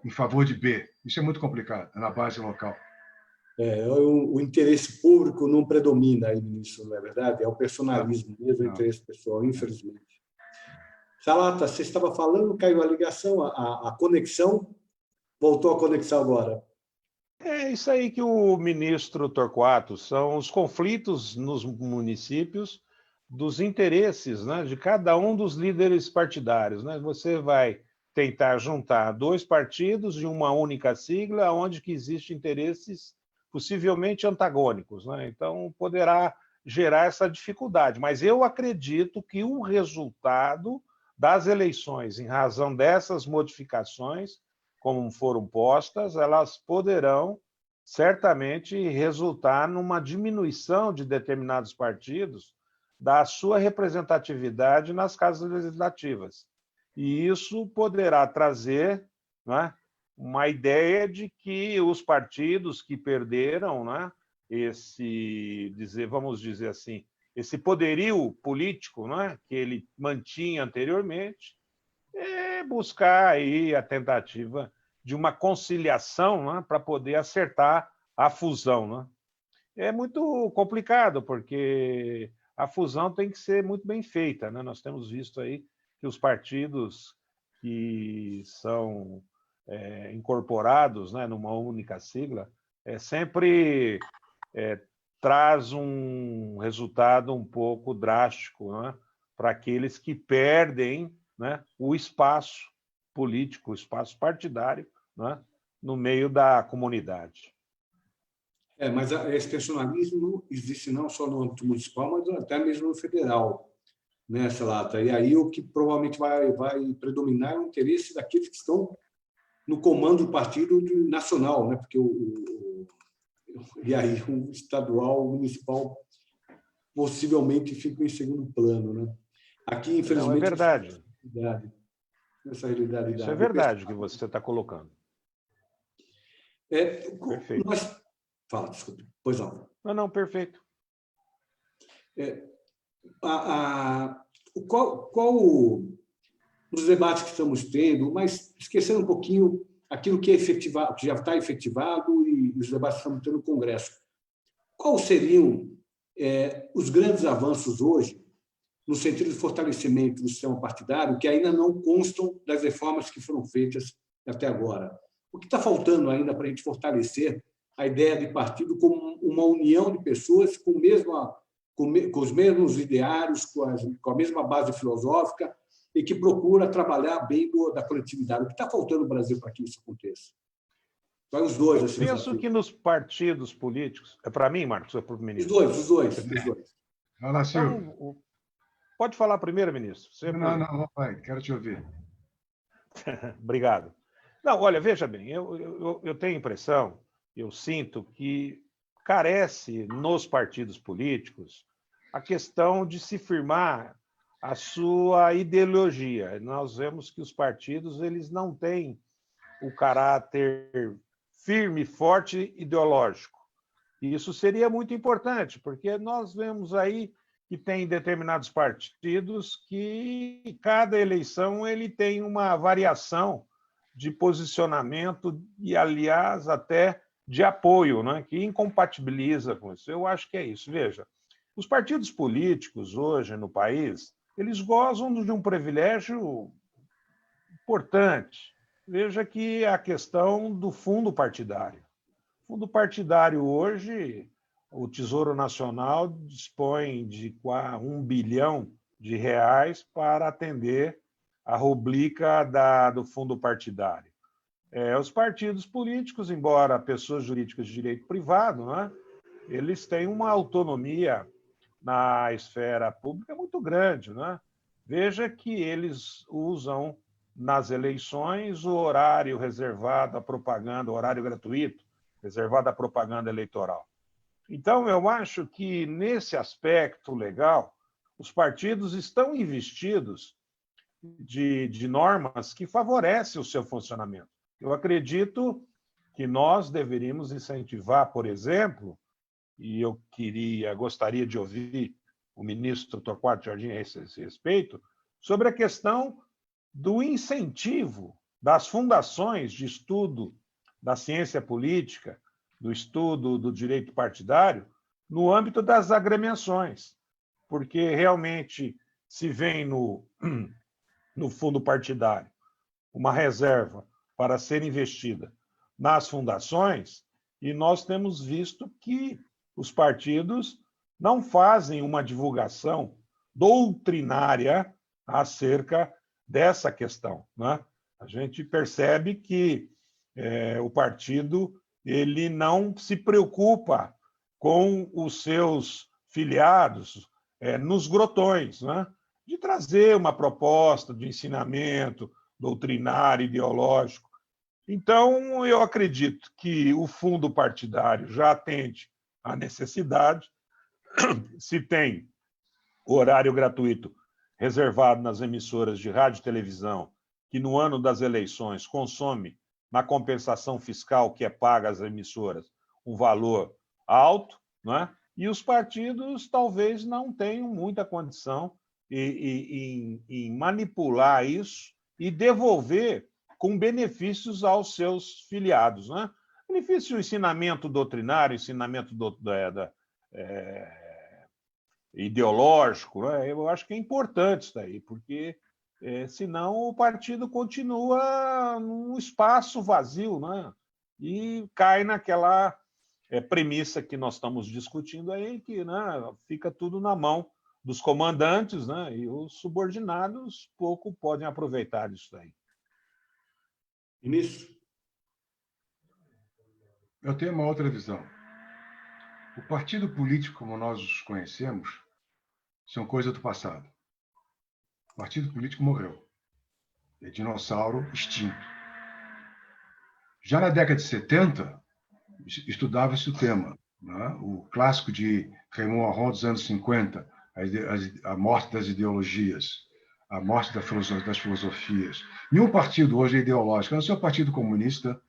em favor de B. Isso é muito complicado, na base local. O interesse público não predomina aí nisso, não é verdade? É o personalismo mesmo, o interesse pessoal, infelizmente. Salata, você estava falando, caiu a ligação, a conexão, voltou a conexão agora. É isso aí que o ministro Torquato, são os conflitos nos municípios dos interesses, né, de cada um dos líderes partidários. Né? Você vai tentar juntar dois partidos de uma única sigla, onde que existem interesses possivelmente antagônicos, né? Então, poderá gerar essa dificuldade. Mas eu acredito que o resultado das eleições, em razão dessas modificações, como foram postas, elas poderão certamente resultar numa diminuição de determinados partidos da sua representatividade nas casas legislativas. E isso poderá trazer, né, uma ideia de que os partidos que perderam, né, vamos dizer assim, esse poderio político, né, que ele mantinha anteriormente, buscar aí a tentativa de uma conciliação, né, para poder acertar a fusão, né? É muito complicado, porque a fusão tem que ser muito bem feita, né? Nós temos visto aí que os partidos que são incorporados, né, numa única sigla, sempre traz um resultado um pouco drástico, né, para aqueles que perdem, né, o espaço político, o espaço partidário, né, no meio da comunidade. Mas esse personalismo existe não só no âmbito municipal, mas até mesmo no federal, né, Celata? E aí o que provavelmente vai predominar é o interesse daqueles que estão no comando do partido nacional, né? Porque e aí o estadual, o municipal, possivelmente fica em segundo plano, né? Aqui, infelizmente, não, é verdade. Essa realidade. Isso é verdade que você está colocando. Perfeito. Fala, desculpe. Pois não. Não, perfeito. Qual os debates que estamos tendo, mas esquecendo um pouquinho aquilo que é efetivado, que já está efetivado e os debates que estamos tendo no Congresso. Quais seriam os grandes avanços hoje no sentido de fortalecimento do sistema partidário que ainda não constam das reformas que foram feitas até agora? O que está faltando ainda para a gente fortalecer a ideia de partido como uma união de pessoas com os mesmos ideários, com a mesma base filosófica e que procura trabalhar bem da coletividade? O que está faltando no Brasil para que isso aconteça? Vai os dois. Assim, penso que nos partidos políticos... É para mim, Marcos, ou é para o ministro? Os dois. Vai lá, Silvio. Então, pode falar primeiro, ministro. Não, vai, quero te ouvir. Obrigado. Não, olha, veja bem, eu tenho a impressão, eu sinto que carece nos partidos políticos a questão de se firmar a sua ideologia. Nós vemos que os partidos eles não têm o caráter firme, forte, ideológico. E isso seria muito importante, porque nós vemos aí que tem determinados partidos que cada eleição ele tem uma variação de posicionamento e, aliás, até de apoio, né, que incompatibiliza com isso. Eu acho que é isso. Veja, os partidos políticos hoje no país, eles gozam de um privilégio importante. Veja que a questão do fundo partidário. O fundo partidário hoje, o Tesouro Nacional dispõe de R$1 bilhão para atender a rubrica do fundo partidário. Os partidos políticos, embora pessoas jurídicas de direito privado, né, eles têm uma autonomia na esfera pública muito grande, né? Veja que eles usam nas eleições o horário reservado à propaganda, o horário gratuito, reservado à propaganda eleitoral. Então, eu acho que, nesse aspecto legal, os partidos estão investidos de normas que favorecem o seu funcionamento. Eu acredito que nós deveríamos incentivar, por exemplo, e eu gostaria de ouvir o ministro Torquato Jardim a esse respeito, sobre a questão do incentivo das fundações de estudo da ciência política, do estudo do direito partidário, no âmbito das agremiações, porque realmente se vem no fundo partidário uma reserva para ser investida nas fundações, e nós temos visto que os partidos não fazem uma divulgação doutrinária acerca dessa questão, né? A gente percebe que o partido ele não se preocupa com os seus filiados nos grotões, né? De trazer uma proposta de ensinamento doutrinário, ideológico. Então, eu acredito que o fundo partidário já atende à necessidade. Se tem horário gratuito reservado nas emissoras de rádio e televisão, que no ano das eleições consome, na compensação fiscal que é paga às emissoras, um valor alto, né? E os partidos talvez não tenham muita condição em manipular isso e devolver com benefícios aos seus filiados, né? Benefício do ensinamento doutrinário, ensinamento ideológico, né? Eu acho que é importante isso daí, porque senão o partido continua num espaço vazio, né? E cai naquela premissa que nós estamos discutindo aí, que, né, fica tudo na mão dos comandantes, né? E os subordinados pouco podem aproveitar disso daí. Ministro? Eu tenho uma outra visão. O partido político, como nós os conhecemos, são coisa do passado. O partido político morreu. É dinossauro extinto. Já na década de 70, estudava-se o tema, né? O clássico de Raymond Aron dos anos 50, a morte das ideologias, a morte das filosofias. Nenhum partido hoje é ideológico, a não ser o Partido Comunista,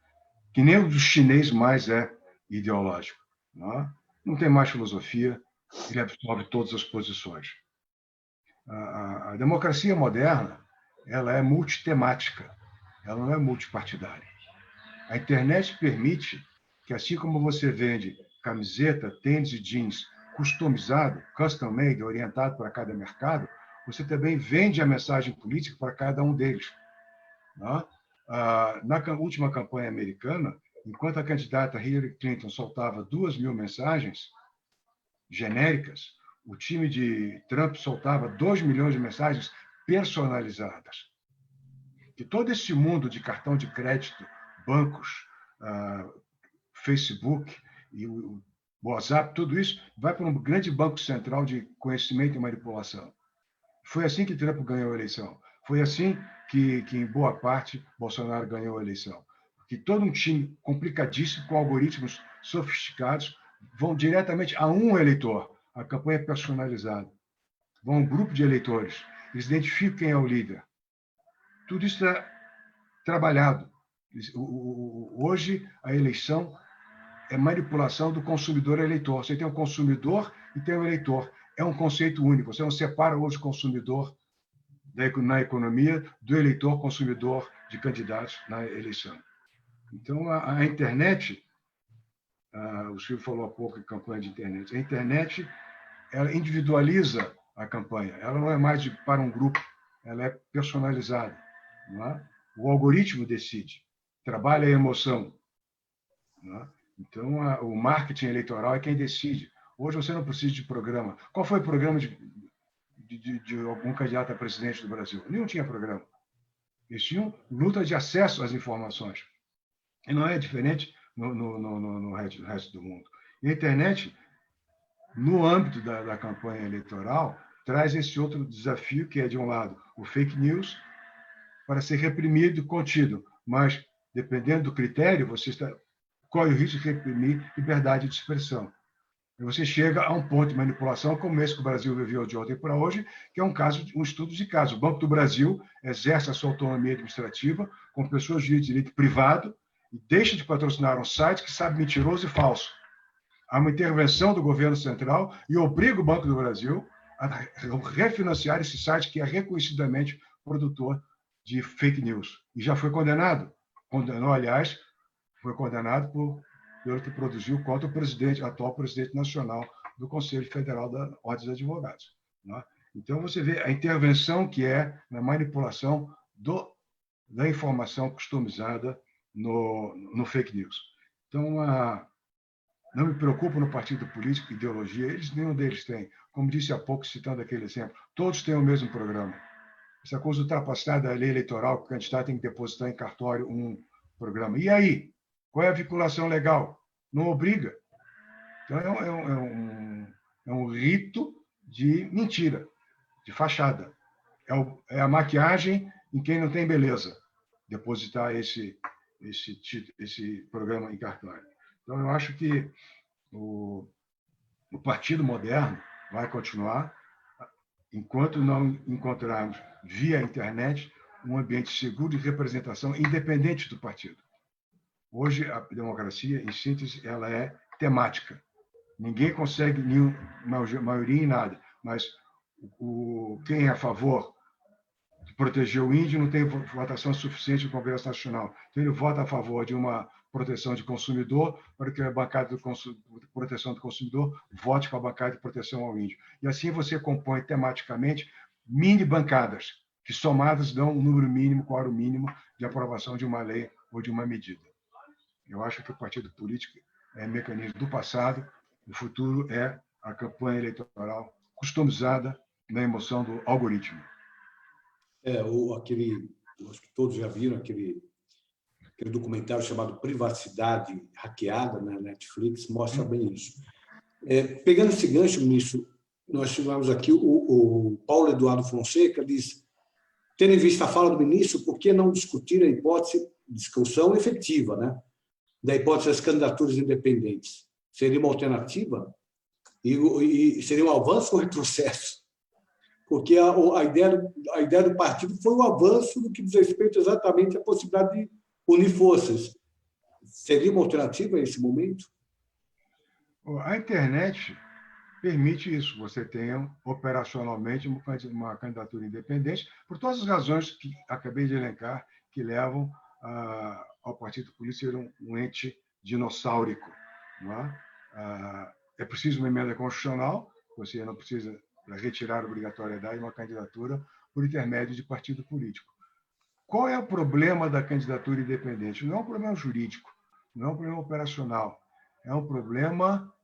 que nem o do chinês mais é ideológico. Né? Não tem mais filosofia, ele absorve todas as posições. A democracia moderna ela é multitemática, ela não é multipartidária. A internet permite que, assim como você vende camiseta, tênis e jeans customizado, custom made, orientado para cada mercado, você também vende a mensagem política para cada um deles. Né? Na última campanha americana, enquanto a candidata Hillary Clinton soltava 2.000 mensagens genéricas, o time de Trump soltava 2 milhões de mensagens personalizadas. E todo esse mundo de cartão de crédito, bancos, Facebook e o WhatsApp, tudo isso vai para um grande banco central de conhecimento e manipulação. Foi assim que Trump ganhou a eleição. Foi assim que em boa parte, Bolsonaro ganhou a eleição. Porque todo um time complicadíssimo, com algoritmos sofisticados, vão diretamente a um eleitor. A campanha é personalizada. Vão a um grupo de eleitores. Eles identificam quem é o líder. Tudo isso é trabalhado. Hoje, a eleição é manipulação do consumidor eleitor. Você tem um consumidor e tem um eleitor. É um conceito único. Você não separa hoje o consumidor na economia do eleitor consumidor de candidatos na eleição. Então, a internet, o Silvio falou há pouco em campanha de internet, a internet ela individualiza a campanha. Ela não é mais para um grupo, ela é personalizada. Não é? O algoritmo decide, trabalha a emoção. Não é? Então, o marketing eleitoral é quem decide. Hoje você não precisa de programa. Qual foi o programa de algum candidato a presidente do Brasil? Nenhum tinha programa. Eles tinham luta de acesso às informações. E não é diferente no resto do mundo. E a internet, no âmbito da campanha eleitoral, traz esse outro desafio, que é, de um lado, o fake news, para ser reprimido e contido. Mas, dependendo do critério, você corre o risco de reprimir liberdade de expressão. E você chega a um ponto de manipulação como esse que o Brasil viveu de ontem para hoje, que é um estudo de caso. O Banco do Brasil exerce a sua autonomia administrativa com pessoas de direito privado e deixa de patrocinar um site que sabe mentiroso e falso. Há uma intervenção do governo central e obriga o Banco do Brasil a refinanciar esse site que é reconhecidamente produtor de fake news. E já foi condenado. Condenou, aliás, foi condenado pelo que produziu contra o atual presidente nacional do Conselho Federal da Ordem dos Advogados. Né? Então, você vê a intervenção que é na manipulação da informação customizada no fake news. Então, não me preocupo no partido político, ideologia, nenhum deles tem. Como disse há pouco, citando aquele exemplo, todos têm o mesmo programa. essa coisa ultrapassada da lei eleitoral, que o candidato tem que depositar em cartório um programa. E aí? Qual é a vinculação legal? Não obriga. Então, é um rito de mentira, de fachada. É a maquiagem em quem não tem beleza, depositar esse programa em cartório. Então, eu acho que o Partido Moderno vai continuar enquanto não encontrarmos, via internet, um ambiente seguro de representação independente do partido. Hoje, a democracia, em síntese, ela é temática. Ninguém consegue maioria em nada, mas quem é a favor de proteger o índio não tem votação suficiente no Congresso Nacional. Então, ele vota a favor de uma proteção de consumidor, para que a bancada de proteção do consumidor vote com a bancada de proteção ao índio. E assim você compõe tematicamente mini bancadas, que somadas dão um número mínimo, quórum mínimo de aprovação de uma lei ou de uma medida. Eu acho que o partido político é mecanismo do passado, o futuro é a campanha eleitoral customizada na emoção do algoritmo. Acho que todos já viram aquele documentário chamado Privacidade Hackeada, na Netflix, mostra bem isso. Pegando esse gancho, ministro, nós tivemos aqui o Paulo Eduardo Fonseca, diz, tendo em vista a fala do ministro, por que não discutir a hipótese de discussão efetiva, né, da hipótese das candidaturas independentes? Seria uma alternativa? E seria um avanço ou retrocesso? Porque a ideia do partido foi o avanço do que diz respeito exatamente à possibilidade de unir forças. Seria uma alternativa a esse momento? A internet permite isso. Você tenha operacionalmente uma candidatura independente, por todas as razões que acabei de elencar, que levam ao partido político ser um ente dinossáurico. Não é? É preciso uma emenda constitucional, você não precisa retirar a obrigatoriedade de uma candidatura por intermédio de partido político. Qual é o problema da candidatura independente? Não é um problema jurídico, não é um problema operacional, é um problema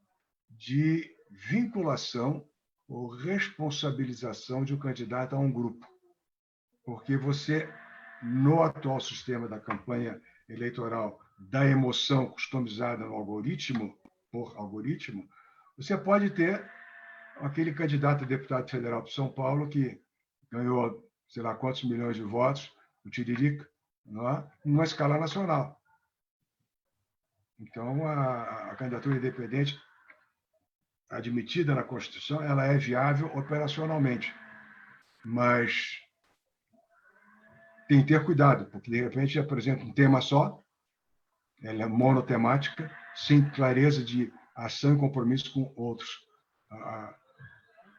de vinculação ou responsabilização de um candidato a um grupo. Porque você, no atual sistema da campanha eleitoral, da emoção customizada no algoritmo, por algoritmo, você pode ter aquele candidato a deputado federal de São Paulo que ganhou, sei lá, quantos milhões de votos, o Tiririca, numa escala nacional. Então, a candidatura independente admitida na Constituição, ela é viável operacionalmente, mas tem que ter cuidado, porque, de repente, apresenta um tema só, ela é monotemática, sem clareza de ação e compromisso com outros.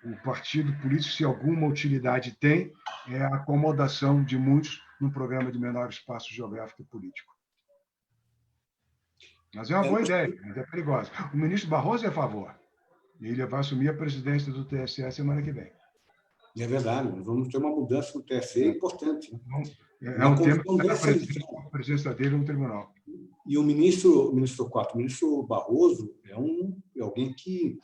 O partido político, se alguma utilidade tem, é a acomodação de muitos num programa de menor espaço geográfico e político. Mas é uma boa ideia, mas é perigosa. O ministro Barroso é a favor. Ele vai assumir a presidência do TSE semana que vem. É verdade, nós vamos ter uma mudança no TSE importante. É um tema que está a presença dele no tribunal. E o ministro Barroso é alguém que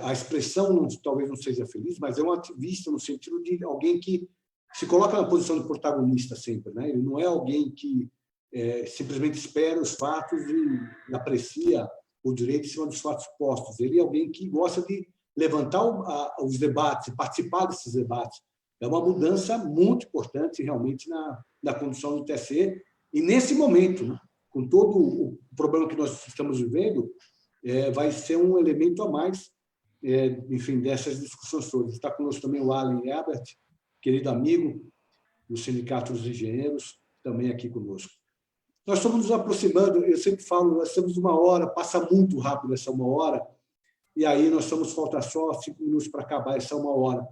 a expressão talvez não seja feliz, mas é um ativista no sentido de alguém que se coloca na posição de protagonista sempre, né? Ele não é alguém que simplesmente espera os fatos e aprecia o direito em cima dos fatos postos. Ele é alguém que gosta de levantar os debates, participar desses debates. É uma mudança muito importante, realmente, na condução do TSE. E, nesse momento, né, com todo o problema que nós estamos vivendo, vai ser um elemento a mais, enfim, dessas discussões todas. Está conosco também o Alan Herbert, querido amigo do Sindicato dos Engenheiros, também aqui conosco. Nós estamos nos aproximando, eu sempre falo, nós estamos 1 hora, passa muito rápido essa 1 hora, e aí falta só 5 minutos para acabar essa 1 hora.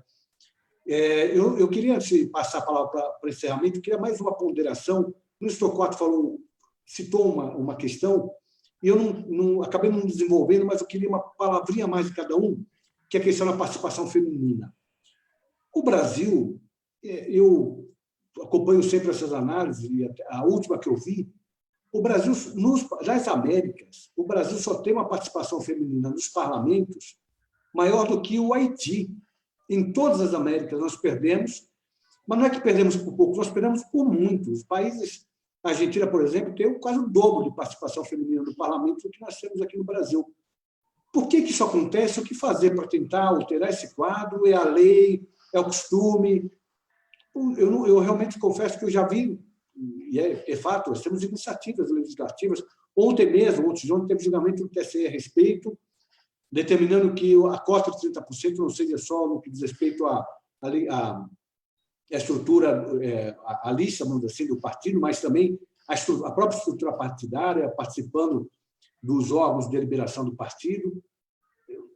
Eu queria, antes de passar a palavra para o encerramento, eu queria mais uma ponderação. O ministro Torquato citou uma questão, e eu acabei não desenvolvendo, mas eu queria uma palavrinha mais de cada um, que é a questão da participação feminina. O Brasil, eu acompanho sempre essas análises, e a última que eu vi, o Brasil, nas Américas, o Brasil só tem uma participação feminina nos parlamentos maior do que o Haiti. Em todas as Américas nós perdemos, Mas não é que perdemos por pouco, nós perdemos por muito. Os países, a Argentina, por exemplo, tem quase o dobro de participação feminina no parlamento do que nós temos aqui no Brasil. Por que isso acontece? O que fazer para tentar alterar esse quadro? É a lei? É o costume? Eu realmente confesso que eu já vi, e é fato, nós temos iniciativas legislativas. Ontem teve julgamento do TSE a respeito, determinando que a cota de 30% não seja só no que diz respeito à estrutura, a lista, vamos dizer assim, do partido, mas também a própria estrutura partidária, participando dos órgãos de deliberação do partido.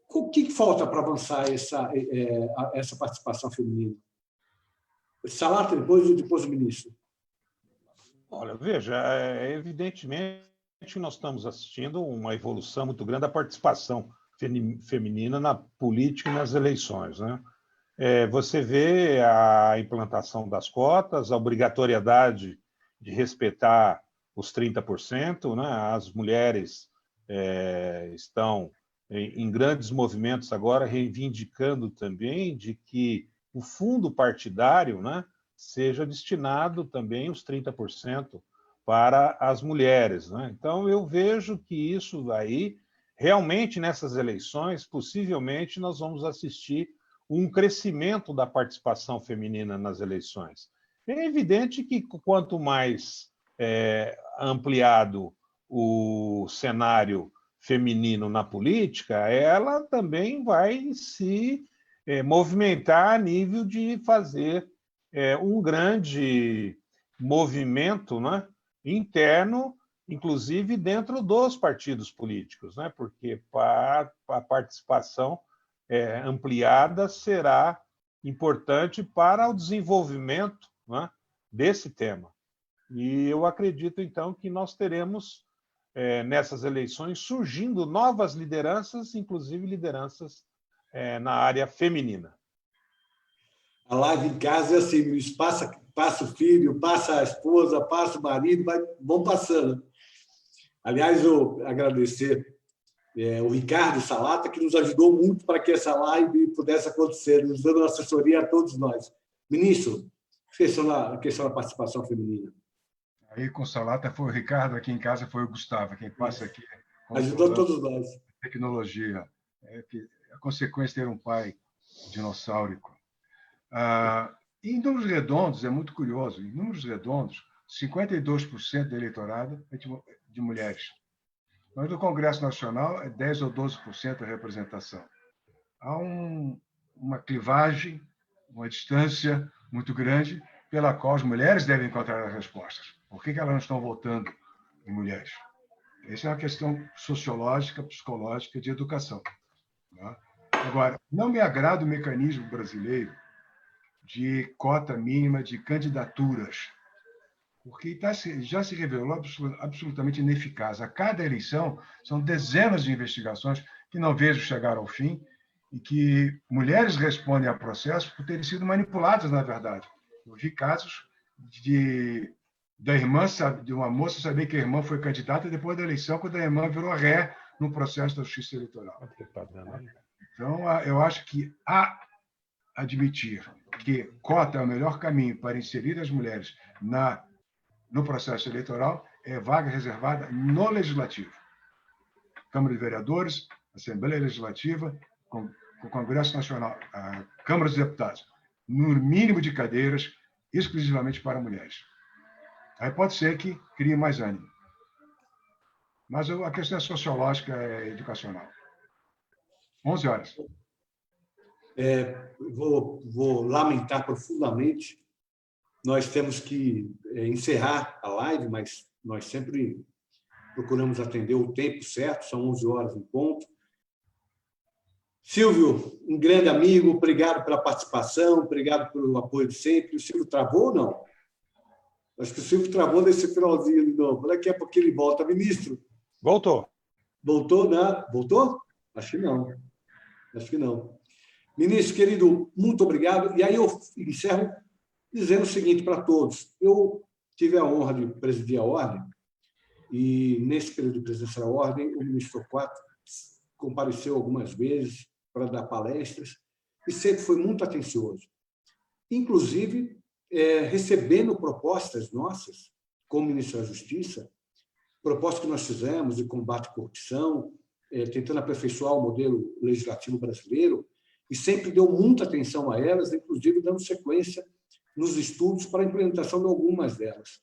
O que falta para avançar essa participação feminina? Salata, depois o ministro. Olha, veja, evidentemente nós estamos assistindo uma evolução muito grande da participação feminina na política e nas eleições, né? Você vê a implantação das cotas, a obrigatoriedade de respeitar os 30%, né? As mulheres estão em grandes movimentos agora, reivindicando também de que o fundo partidário, né, seja destinado também os 30% para as mulheres, né? Então, eu vejo que isso aí, realmente, nessas eleições, possivelmente, nós vamos assistir um crescimento da participação feminina nas eleições. É evidente que quanto mais ampliado o cenário feminino na política, ela também vai se movimentar a nível de fazer um grande movimento, né, interno, inclusive dentro dos partidos políticos, né, porque a participação ampliada será importante para o desenvolvimento, né, desse tema. E eu acredito, então, que nós teremos, nessas eleições, surgindo novas lideranças, inclusive lideranças na área feminina. A live em casa é assim, passa o filho, passa a esposa, passa o marido, vão passando. Aliás, eu agradecer o Ricardo Salata, que nos ajudou muito para que essa live pudesse acontecer, nos dando assessoria a todos nós. Ministro, a questão da participação feminina. Aí com o Salata foi o Ricardo, aqui em casa foi o Gustavo, quem passa aqui. Ajudou todos nós. Tecnologia. A consequência de ter um pai dinossáurico. Em números redondos, é muito curioso, em números redondos, 52% do eleitorado é de mulheres. Mas no Congresso Nacional é 10% ou 12% a representação. Há uma clivagem, uma distância muito grande pela qual as mulheres devem encontrar as respostas. Por que elas não estão votando em mulheres? Essa é uma questão sociológica, psicológica, de educação. Agora, não me agrada o mecanismo brasileiro de cota mínima de candidaturas, porque já se revelou absolutamente ineficaz. A cada eleição, são dezenas de investigações que não vejo chegar ao fim e que mulheres respondem a processos por terem sido manipuladas, na verdade. Eu vi casos de uma moça saber que a irmã foi candidata depois da eleição, quando a irmã virou ré no processo da justiça eleitoral. Então, eu acho que admitir que cota é o melhor caminho para inserir as mulheres no processo eleitoral é vaga reservada no Legislativo. Câmara de Vereadores, Assembleia Legislativa, o Congresso Nacional, a Câmara dos Deputados, no mínimo de cadeiras, exclusivamente para mulheres. Aí pode ser que crie mais ânimo. Mas a questão é sociológica, é educacional. 11 horas. Vou lamentar profundamente. Nós temos que encerrar a live, mas nós sempre procuramos atender o tempo certo, são 11 horas em ponto. Silvio, um grande amigo, obrigado pela participação, obrigado pelo apoio de sempre. O Silvio travou ou não? Acho que o Silvio travou nesse finalzinho de novo. Daqui a pouco ele volta. Ministro? Voltou. Voltou, né? Voltou? Acho que não. Acho que não. Ministro, querido, muito obrigado. E aí eu encerro dizendo o seguinte para todos. Eu tive a honra de presidir a Ordem e, nesse período de presidência da Ordem, o ministro Torquato compareceu algumas vezes para dar palestras e sempre foi muito atencioso. Inclusive, recebendo propostas nossas, como ministro da Justiça, propostas que nós fizemos de combate à corrupção, tentando aperfeiçoar o modelo legislativo brasileiro, e sempre deu muita atenção a elas, inclusive dando sequência nos estudos para a implementação de algumas delas.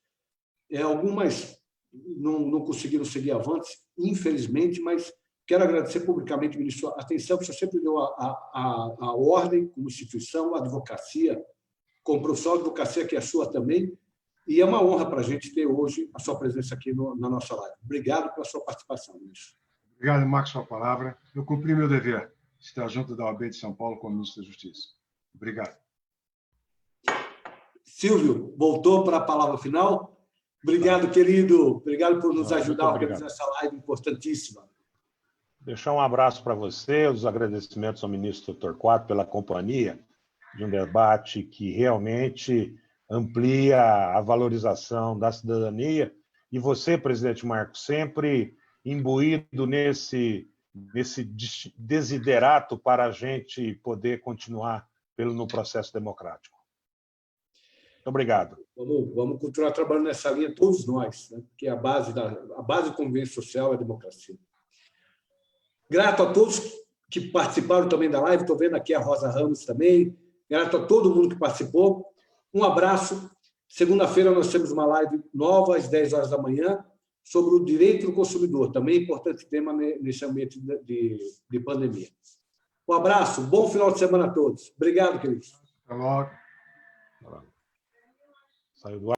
Algumas não conseguiram seguir avante, infelizmente, mas quero agradecer publicamente, ministro, a atenção que o senhor sempre deu à ordem como instituição, à advocacia, como profissional de advocacia, que é a sua também, e é uma honra para a gente ter hoje a sua presença aqui na nossa live. Obrigado pela sua participação, ministro. Obrigado, Marcos, pela palavra. Eu cumpri meu dever, estar junto da OAB de São Paulo como ministro da Justiça. Obrigado. Silvio, voltou para a palavra final. Obrigado, querido. Obrigado por nos ajudar a organizar essa live importantíssima. Deixar um abraço para você, os agradecimentos ao ministro Torquato pela companhia de um debate que realmente amplia a valorização da cidadania. E você, presidente Marcos, sempre imbuído nesse desiderato para a gente poder continuar no processo democrático. Muito obrigado. Vamos continuar trabalhando nessa linha, todos nós, né? Porque a base da convivência social é a democracia. Grato a todos que participaram também da live, estou vendo aqui a Rosa Ramos também. Grato a todo mundo que participou. Um abraço. Segunda-feira nós temos uma live nova, às 10 horas da manhã, sobre o direito do consumidor, também importante tema nesse ambiente de pandemia. Um abraço, bom final de semana a todos. Obrigado, queridos. Até logo. Saiu do ar.